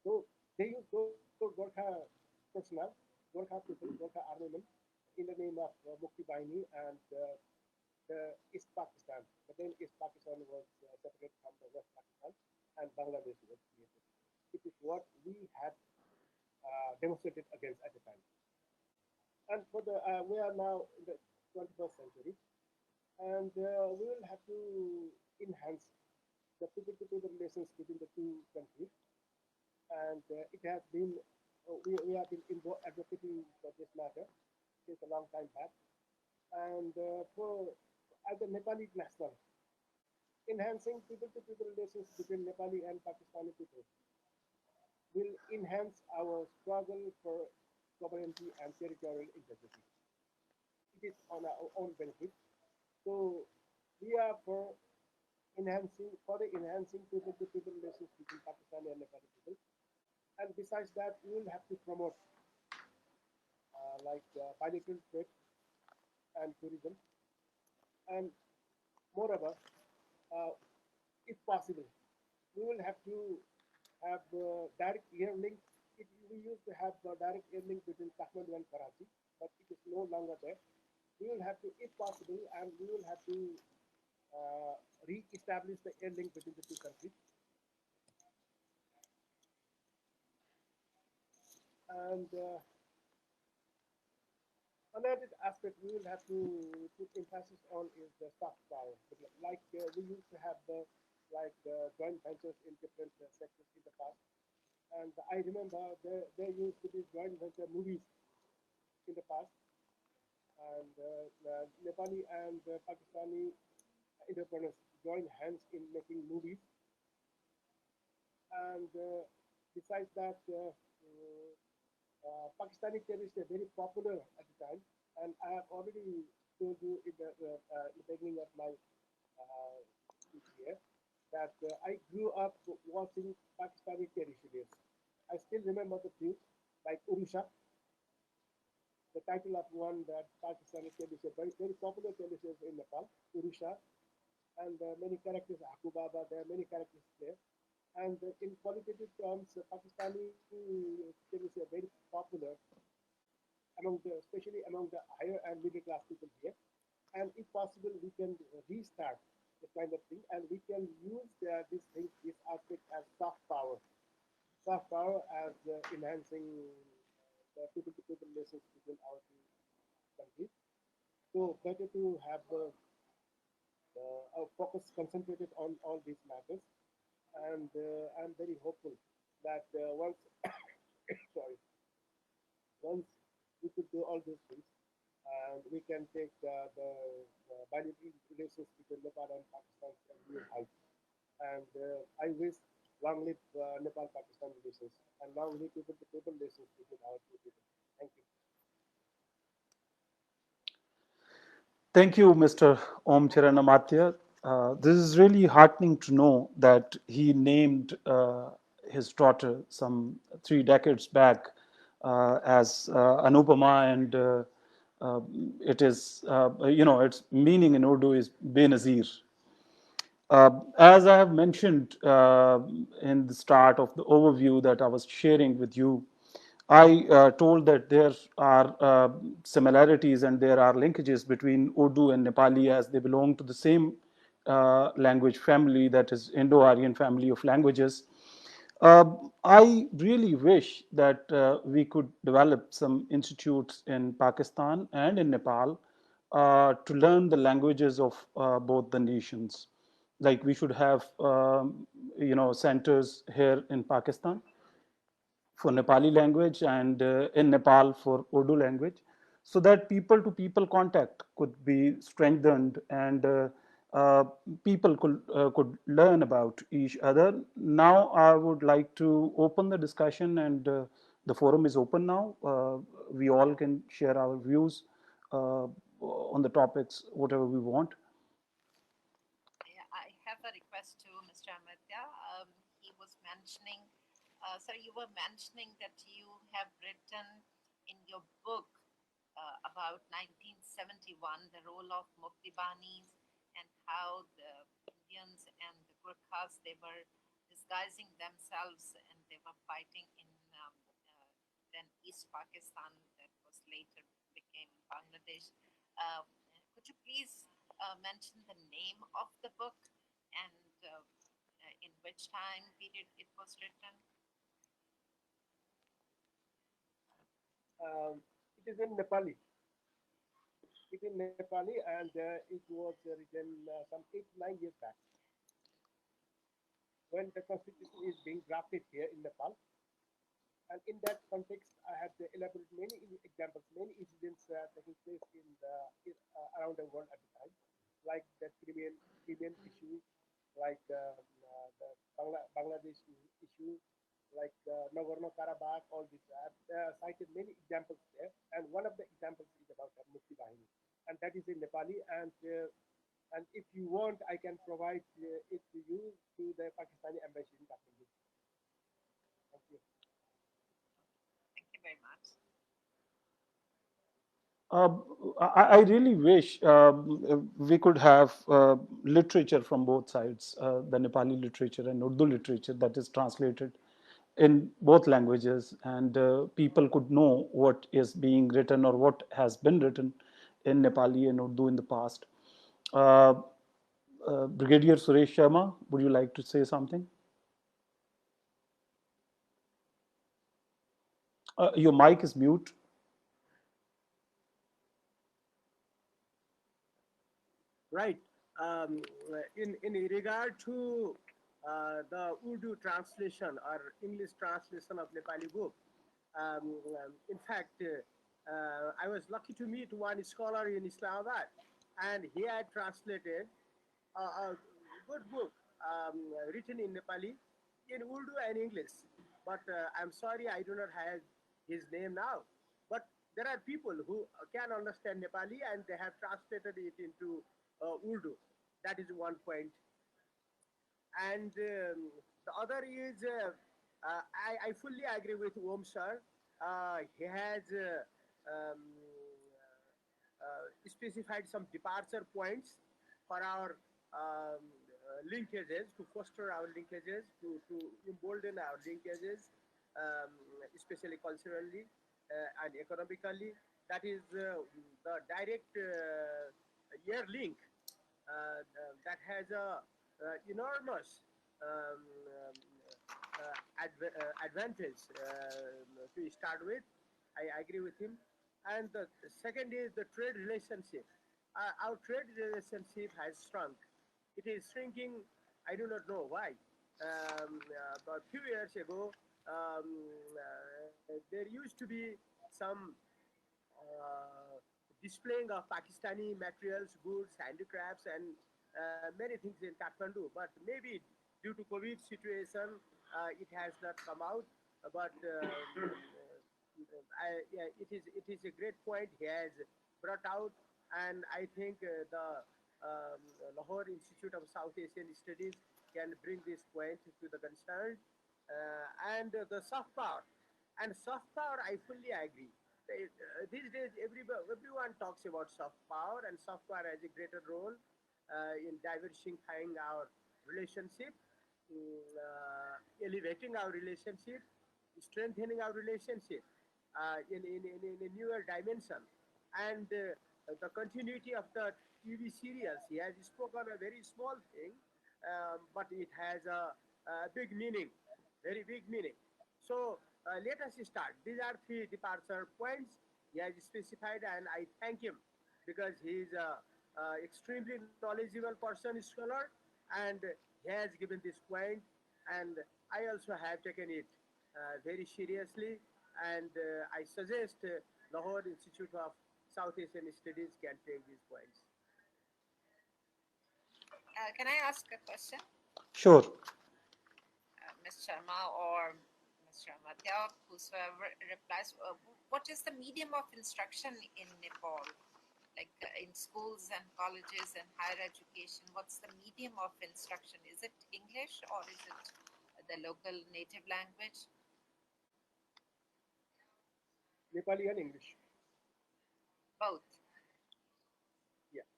So they use those Gorkha personnel, Gorkha people, Gorkha armament, in the name of Mukti Bahini and the East Pakistan. But then East Pakistan was separated from the West Pakistan, and Bangladesh was created. It is what we had demonstrated against at the time. And for the we are now in the 21st century, and we will have to enhance the people-to-people relations between the two countries. And it has been we have been advocating for this matter since a long time back. And for as a Nepali national, enhancing people-to-people relations between Nepali and Pakistani people will enhance our struggle for sovereignty and territorial integrity. It is on our own benefit. So we are for further enhancing people-to-people relations between Pakistani and Nepali people. And besides that, we will have to promote bilateral trade and tourism. And moreover, uh, if possible, we will have to have direct air link. We used to have direct air link between Kathmandu and Karachi, but it is no longer there. We will have to, if possible, and we will have to re-establish the air link between the two countries. And another aspect we will have to put emphasis on is the soft power. Like we used to have the joint ventures in different sectors in the past, and I remember there used to be joint venture movies in the past, and Nepali and Pakistani entrepreneurs joined hands in making movies, and besides that, Pakistani terrorists were very popular at the time, and I have already told you in the beginning of my speech here that I grew up watching Pakistani terror series. I still remember the films like Urusha, the title of one that Pakistani television, very popular television in Nepal, Urusha, and many characters, Haku Baba, there are many characters there. And in qualitative terms, Pakistani television are very popular especially among the higher and middle class people here. And if possible, we can restart this kind of thing, and we can use this aspect as soft power as enhancing the people-to-people relations between our two countries. So better to have our focus concentrated on all these matters, and I'm very hopeful that once, sorry, once we could do all these things, and we can take the bilateral relations between Nepal and Pakistan to a new height. And I wish long live Nepal-Pakistan relations, and long live people-to-people relations between our two people. Thank you. Thank you, Mr. Om Charan Amatya. This is really heartening to know that he named his daughter some 3 decades back as Anupama, and uh, it is, its meaning in Urdu is Benazir. As I have mentioned in the start of the overview that I was sharing with you, I told that there are similarities and there are linkages between Urdu and Nepali, as they belong to the same language family, that is Indo-Aryan family of languages. I really wish that we could develop some institutes in Pakistan and in Nepal to learn the languages of both the nations. Like we should have, centers here in Pakistan for Nepali language and in Nepal for Urdu language, so that people to people contact could be strengthened and uh, people could learn about each other. Now, I would like to open the discussion, and the forum is open now. We all can share our views on the topics, whatever we want. Yeah, I have a request to Mr. Amatya. He was mentioning, sir, you were mentioning that you have written in your book about 1971, the role of Muktibanis and how the Indians and the Gurkhas, they were disguising themselves and they were fighting in uh, then East Pakistan that was later became Bangladesh. Uh, could you please mention the name of the book and in which time period it was written? It is in Nepali. It is in Nepali, and it was written some 8 9 years back when the constitution is being drafted here in Nepal. And in that context, I have elaborated many examples, many incidents taking place around the world at the time, like the Crimean issue, like the Bangladesh issue, like Nagorno Karabakh, all this. I've cited many examples there, and one of the examples is about Mukti Bahini, and that is in Nepali. And if you want, I can provide it to you through the Pakistani embassy in Kathmandu. Thank you. Thank you very much. Uh, I really wish we could have literature from both sides, the Nepali literature and Urdu literature that is translated in both languages, and people could know what is being written or what has been written in Nepali and Urdu in the past. Uh, Brigadier Suresh Sharma, would you like to say something? Your mic is mute. Right. In regard to the Urdu translation or English translation of Nepali book, in fact, I was lucky to meet one scholar in Islamabad, and he had translated a good book written in Nepali, in Urdu and English. But I'm sorry, I do not have his name now. But there are people who can understand Nepali and they have translated it into Urdu. That is one point. And the other is, I fully agree with Om sir. He has specified some departure points for our linkages, to foster our linkages, to embolden our linkages, especially culturally and economically. That is the direct year link that has a enormous advantage to start with. I agree with him. And the second is the trade relationship. Our trade relationship has shrunk. It is shrinking. I do not know why. About a few years ago, there used to be some displaying of Pakistani materials, goods, handicrafts, and many things in Kathmandu. But maybe due to COVID situation, it has not come out. But Yeah, it is a great point he has brought out, and I think the Lahore Institute of South Asian Studies can bring this point to the concerned, and the soft power. And soft power, I fully agree. These days, everyone talks about soft power, and soft power has a greater role in diversifying our relationship, elevating our relationship, strengthening our relationship in a newer dimension. And the continuity of the TV serials, he has spoken a very small thing, but it has a big meaning, very big meaning. So let us start. These are three departure points he has specified, and I thank him because he is a extremely knowledgeable person, scholar, and he has given this point, and I also have taken it very seriously, and I suggest Lahore Institute of South Asian Studies can take these points. Can I ask a question, Sure. Ms. Sharma or Mr. Amatya, whosoever replies? What is the medium of instruction in Nepal? Like in schools and colleges and higher education, what's the medium of instruction? Is it English or is it the local native language? Nepali and English. Both. Yeah.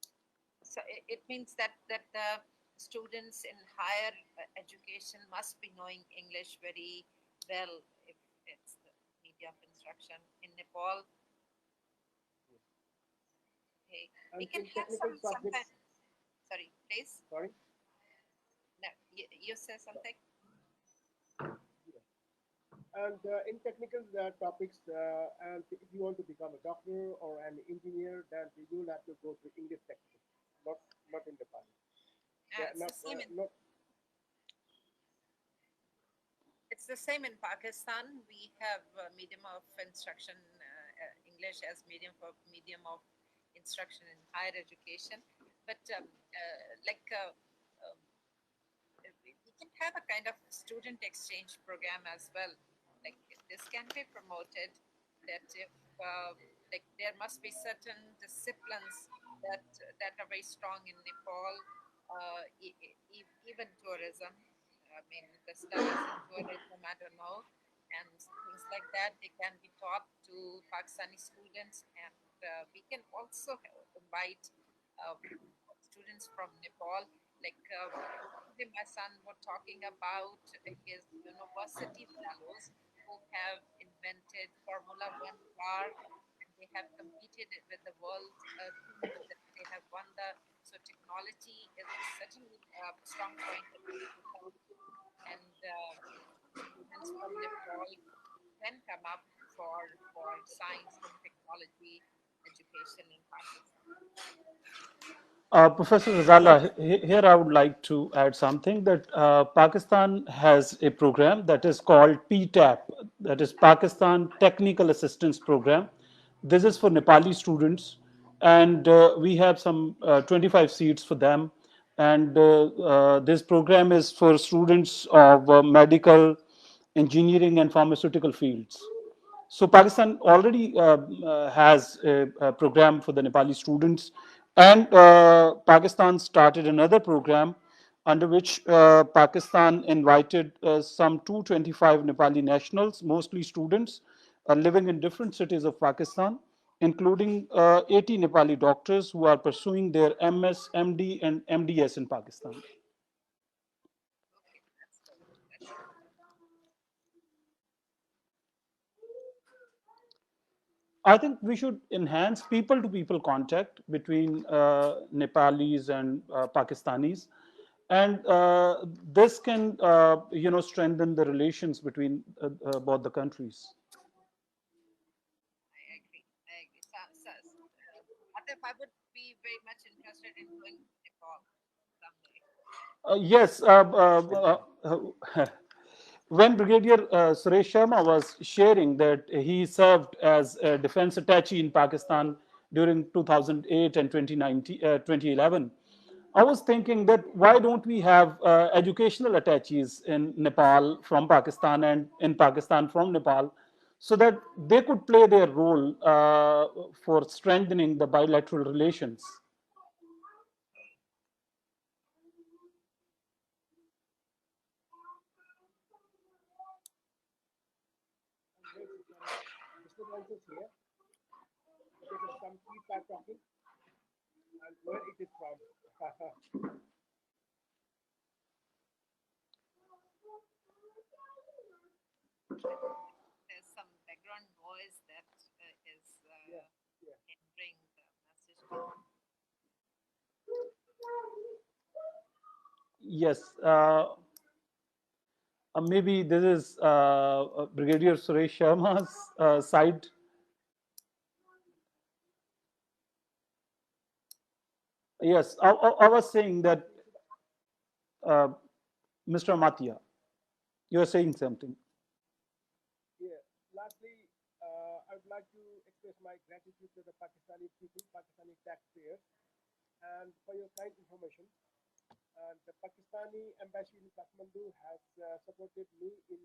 So it means that the students in higher education must be knowing English very well if it's the media of instruction in Nepal. Okay, And we can in have technical some kind. subjects, Sorry, please. sorry. No, you say something. And in technical topics, and if you want to become a doctor or an engineer, then you will have to go to English textbook, not in the Nepali. Yeah, It's the same in not. It's the same in Pakistan. We have medium of instruction, English as medium of instruction in higher education. But um, we can have a kind of student exchange program as well. Like this can be promoted. That if like there must be certain disciplines that are very strong in Nepal, even tourism. I mean, the studies in tourism, I don't know, and things like that, they can be taught to Pakistani students, and we can also invite uh, students from Nepal. Like today my son was talking about his university fellows who have invented Formula One car, and they have competed with the world teams. That they have won the so technology is certainly a strong point that we should have, and students from Nepal can come up for science and technology education in Pakistan. Professor Ghazala, here I would like to add something that Pakistan has a program that is called PTAP, that is Pakistan Technical Assistance Program. This is for Nepali students, and we have some 25 seats for them. And this program is for students of medical, engineering, and pharmaceutical fields. So Pakistan already has a program for the Nepali students, and Pakistan started another program under which Pakistan invited some 225 Nepali nationals, mostly students, living in different cities of Pakistan, including 80 Nepali doctors who are pursuing their MS, MD, and MDS in Pakistan. Okay, that's good. That's good. I think we should enhance people to people contact between Nepalis and Pakistanis. And this can, strengthen the relations between both the countries. I agree. I agree. What if I would be very much interested in going to Nepal someday? Yes, when Brigadier Suresh Sharma was sharing that he served as a defense attaché in Pakistan during 2008 and 2011, I was thinking that why don't we have educational attaches in Nepal from Pakistan and in Pakistan from Nepal, so that they could play their role for strengthening the bilateral relations. Mr. Answers here. Because of some feedback talking and where it is from. There's some background noise that is Yeah, yeah. hindering the message. Yes, maybe this is Brigadier Suresh Sharma's side. Yes, I was saying that uh, Mr. Amatya, you are saying something. Yeah. Lastly, I would like to express my gratitude to the Pakistani people, Pakistani taxpayers, and for your kind information. And the Pakistani embassy in Kathmandu has supported me in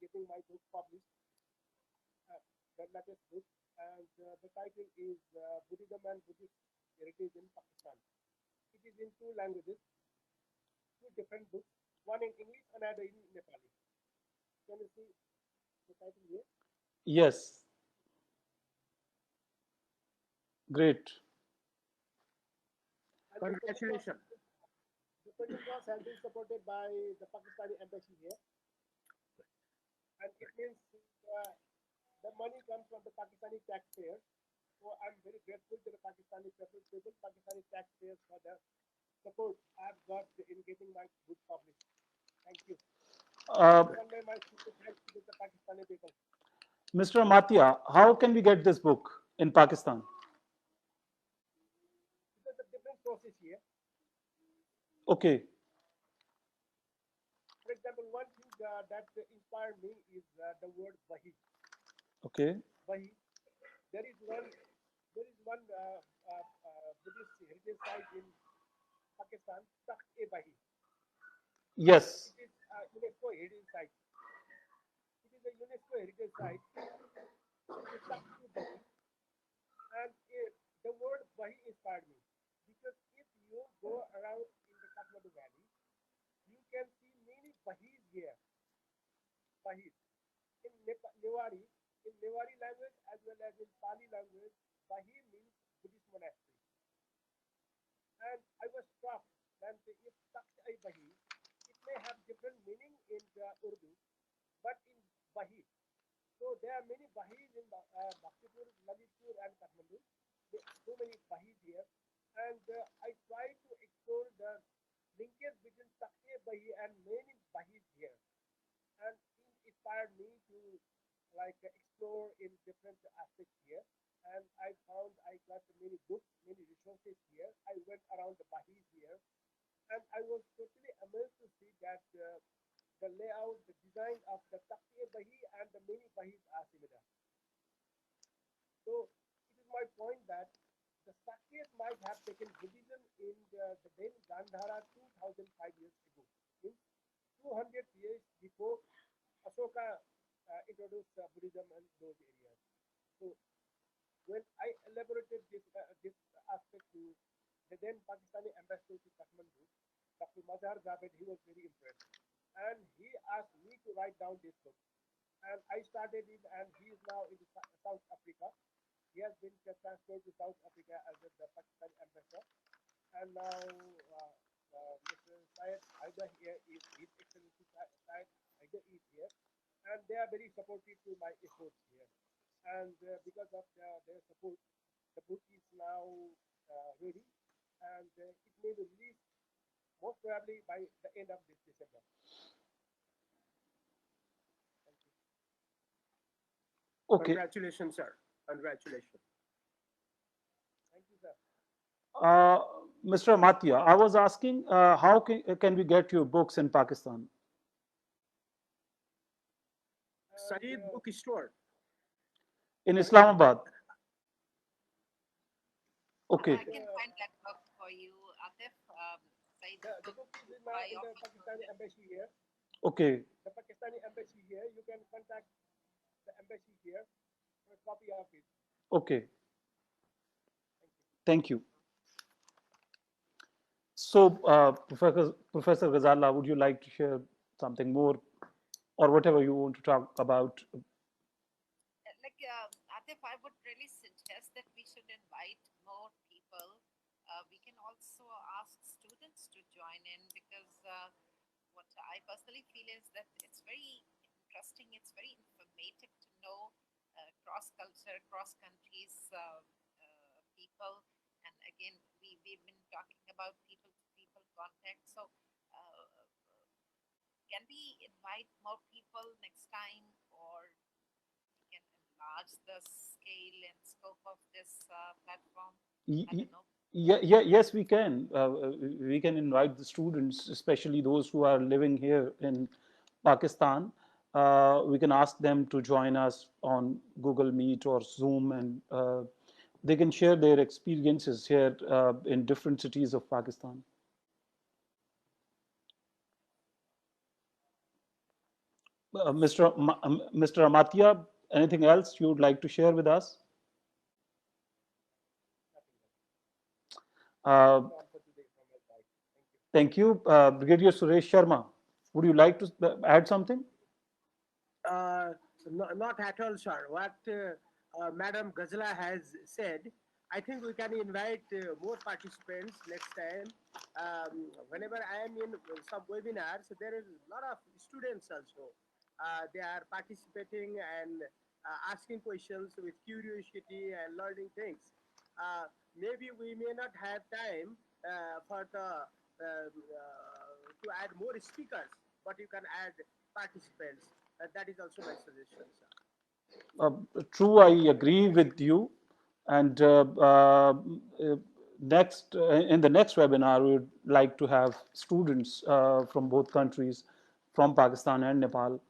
getting my book published, uh, the latest book, and the title is Buddhism and Buddhist Heritage in Pakistan. It is in two languages, two different books, one in English, another in Nepali. Can you see the title here? Yes, great. And Congratulations. the project has been supported by the Pakistani embassy here, and it means the money comes from the Pakistani taxpayers. So I'm very grateful to the Pakistani people, Pakistani taxpayers for the support I've got in getting my book published. Thank you. Uh, Convey my sincere thanks to the Pakistani people. Mr. Amatya, how can we get this book in Pakistan? Because the different process here. Okay, For example, one thing that inspired me is the word Bahi. okay, Bahi. There is one. There is one Buddhist heritage site in Pakistan, Takht-e-Bahi. yes, It is a UNESCO heritage site. It is a UNESCO heritage site. It is Takht-e-Bahi. And the word Bahi inspired me because if you go around in the Kathmandu Valley, you can see many Bahis here. Bahis. In Newari, in Newari language as well as in Pali language, Bahi means Buddhist monastery. And I was struck that if Takht-e-Bahi, it may have different meaning in the Urdu, but in Bahi. So there are many Bahis in Bhaktipur, Lalitpur, and Kathmandu. So many Bahis here, and I try to explore the linkage between Takhe Bahi and many Bahis here, and it inspired me to like explore in different aspects here. And I found I got many books, many resources here. I went around the Bahis here, and I was totally amazed to see that the layout, the design of the Takhe Bahi and the many Bahis are similar. So it is my point that the Sakyas might have taken Buddhism in the then Gandhara 2005 years ago, means 200 years before Ashoka introduced Buddhism in those areas. So when I elaborated this aspect to the then Pakistani ambassador to Kathmandu, Dr. Mazhar Javed, he was very impressed. And he asked me to write down this book. And I started it, and he is now in South Africa. He has been transferred to South Africa as the Pakistani ambassador. And now Mr. Syed Haidar here is His Excellency Syed Haidar is here. And they are very supportive to my efforts here. And because of their support, the book is now ready, and it may be released most probably by the end of this December. Thank you. okay. Congratulations, sir. Congratulations. Thank you, sir. Uh, Mr. Amatya, I was asking how can we get your books in Pakistan? Saeed Bookstore. In Islamabad. Okay, I can find that book for you, Atif. Said The book is now in the Pakistani embassy here. okay, The Pakistani embassy here. You can contact the embassy here for a copy of it. Okay, Thank you. thank you. So, Professor Ghazala, would you like to share something more or whatever you want to talk about? Atif, I would really suggest that we should invite more people. We can also ask students to join in because what I personally feel is that it's very interesting, it's very informative to know cross culture, cross countries people. And again, we've been talking about people to people contact. So, can we invite more people next time, or we can enlarge the scale and scope of this platform? I don't know. Yeah, yeah, yes, we can. We can invite the students, especially those who are living here in Pakistan. We can ask them to join us on Google Meet or Zoom, and they can share their experiences here in different cities of Pakistan. Mr. Amatya, anything else you would like to share with us? Nothing else. Uh, That's all for today from my side. Thank you. Thank you. Brigadier Suresh Sharma, would you like to add something? Uh, not at all, sir. What Madam Ghazala has said, I think we can invite more participants next time. Whenever I am in some webinars, there is a lot of students also. They are participating and asking questions with curiosity and learning things. Maybe we may not have time for the to add more speakers, but you can add participants. That is also my suggestion, sir. Uh, True, I agree with you. And next, in the next webinar, we would like to have students from both countries, from Pakistan and Nepal.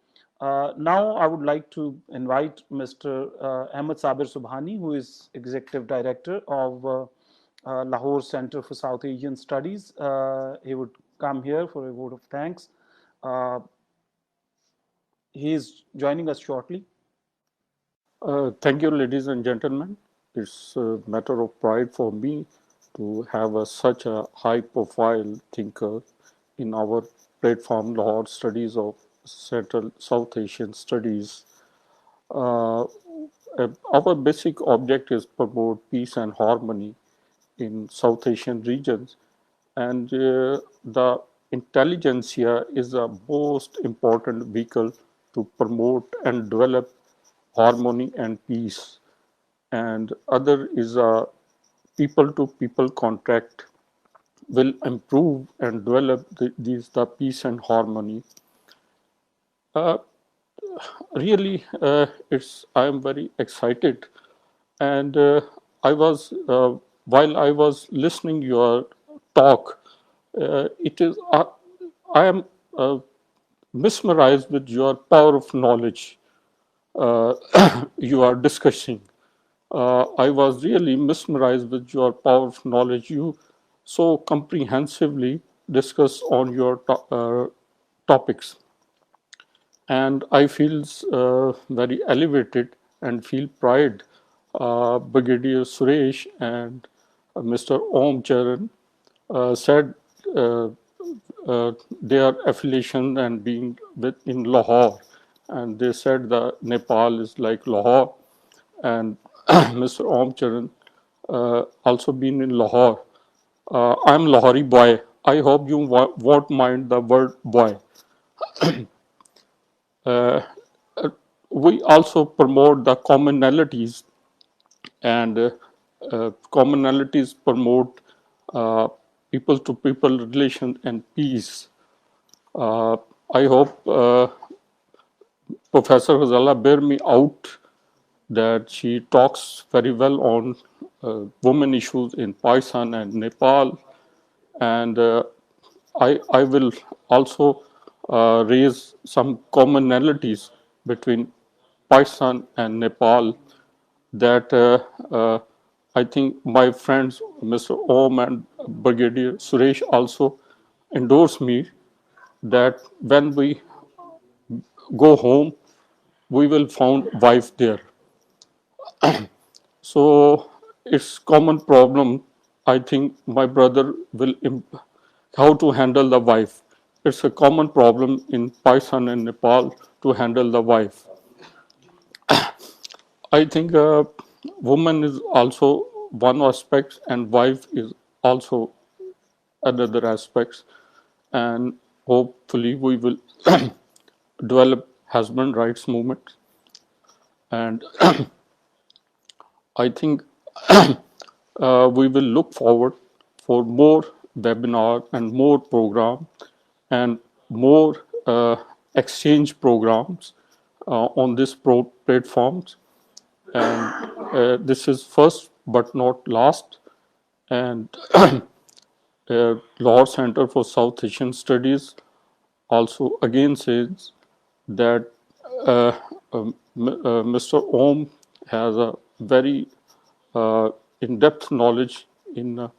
Now, I would like to invite Mr. Ahmed Sabir Subhani, who is Executive Director of Lahore Center for South Asian Studies. He would come here for a vote of thanks. Uh, he is joining us shortly. Thank you, ladies and gentlemen. It's a matter of pride for me to have such a high-profile thinker in our platform, Lahore Studies of Central South Asian Studies. Uh, our basic object is promote peace and harmony in South Asian regions, and the intelligentsia is the most important vehicle to promote and develop harmony and peace. And other is a people to people contract will improve and develop the peace and harmony. uh, Really, it's I am very excited, and I was while I was listening your talk, it is I am mesmerized with your power of knowledge uh, you are discussing. I was really mesmerized with your power of knowledge. You so comprehensively discuss on your topics, and I feel very elevated and feel pride. Brigadier Suresh and Mr. Om Charan said uh, their affiliation and being with in Lahore, and they said that Nepal is like Lahore, and Mr. Om Charan also been in Lahore. I'm Lahori boy. I hope you won't mind the word boy. Uh, we also promote the commonalities, and commonalities promote people to people relation and peace. Uh, I hope Professor Ghazala bear me out that she talks very well on women issues in Pakistan and Nepal, and I will also raise some commonalities between Pakistan and Nepal that I think my friends Mr. Om and Brigadier Suresh also endorse me that when we go home, we will found wife there. So it's common problem. I think my brother will how to handle the wife. It's a common problem in Pakistan and Nepal to handle the wife. I think woman is also one aspect and wife is also another aspect. And hopefully we will develop husband rights movement. And I think we will look forward for more webinar and more program and more exchange programs on this platforms. And this is first but not last. And Lahore Center for South Asian Studies also again says that Mr. Om has a very in-depth knowledge in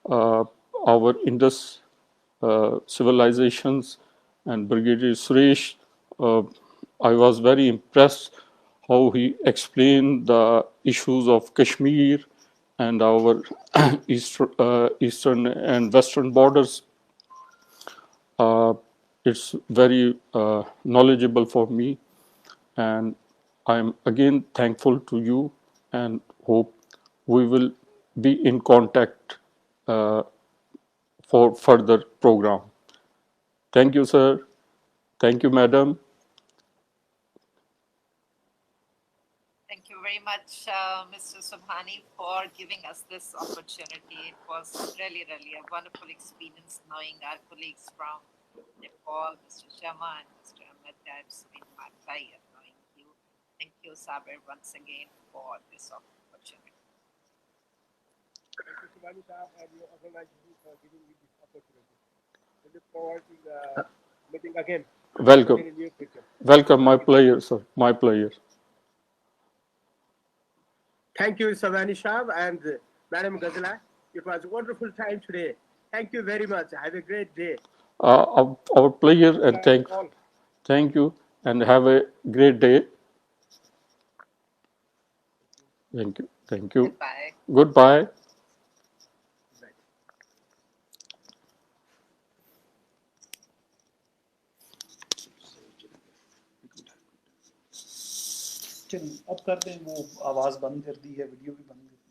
our Indus civilizations, and Brigadier Suresh, I was very impressed how he explained the issues of Kashmir and our eastern and western borders. It's very knowledgeable for me, and I'm again thankful to you and hope we will be in contact for further program. Thank you, sir. Thank you, madam. Thank you very much, Mr. Subhani, for giving us this opportunity. It was really, really a wonderful experience knowing our colleagues from Nepal, Mr. Sharma and Mr. Amatya. It's been my pleasure knowing you. Thank you, Sabir, once again for this opportunity. Thank you, Shivani Saab, and your organization for giving me this opportunity. We look forward to meeting again Welcome. in the near future. Welcome, my pleasure, sir. My pleasure. Thank you, Savani Shah and Madam Ghazala. It was a wonderful time today. Thank you very much. Have a great day. Our pleasure and thank you and have a great day. Thank you. Thank you. Goodbye. Goodbye. चलिए अब करते हैं वो आवाज़ बंद कर दी है video भी बंद कर दी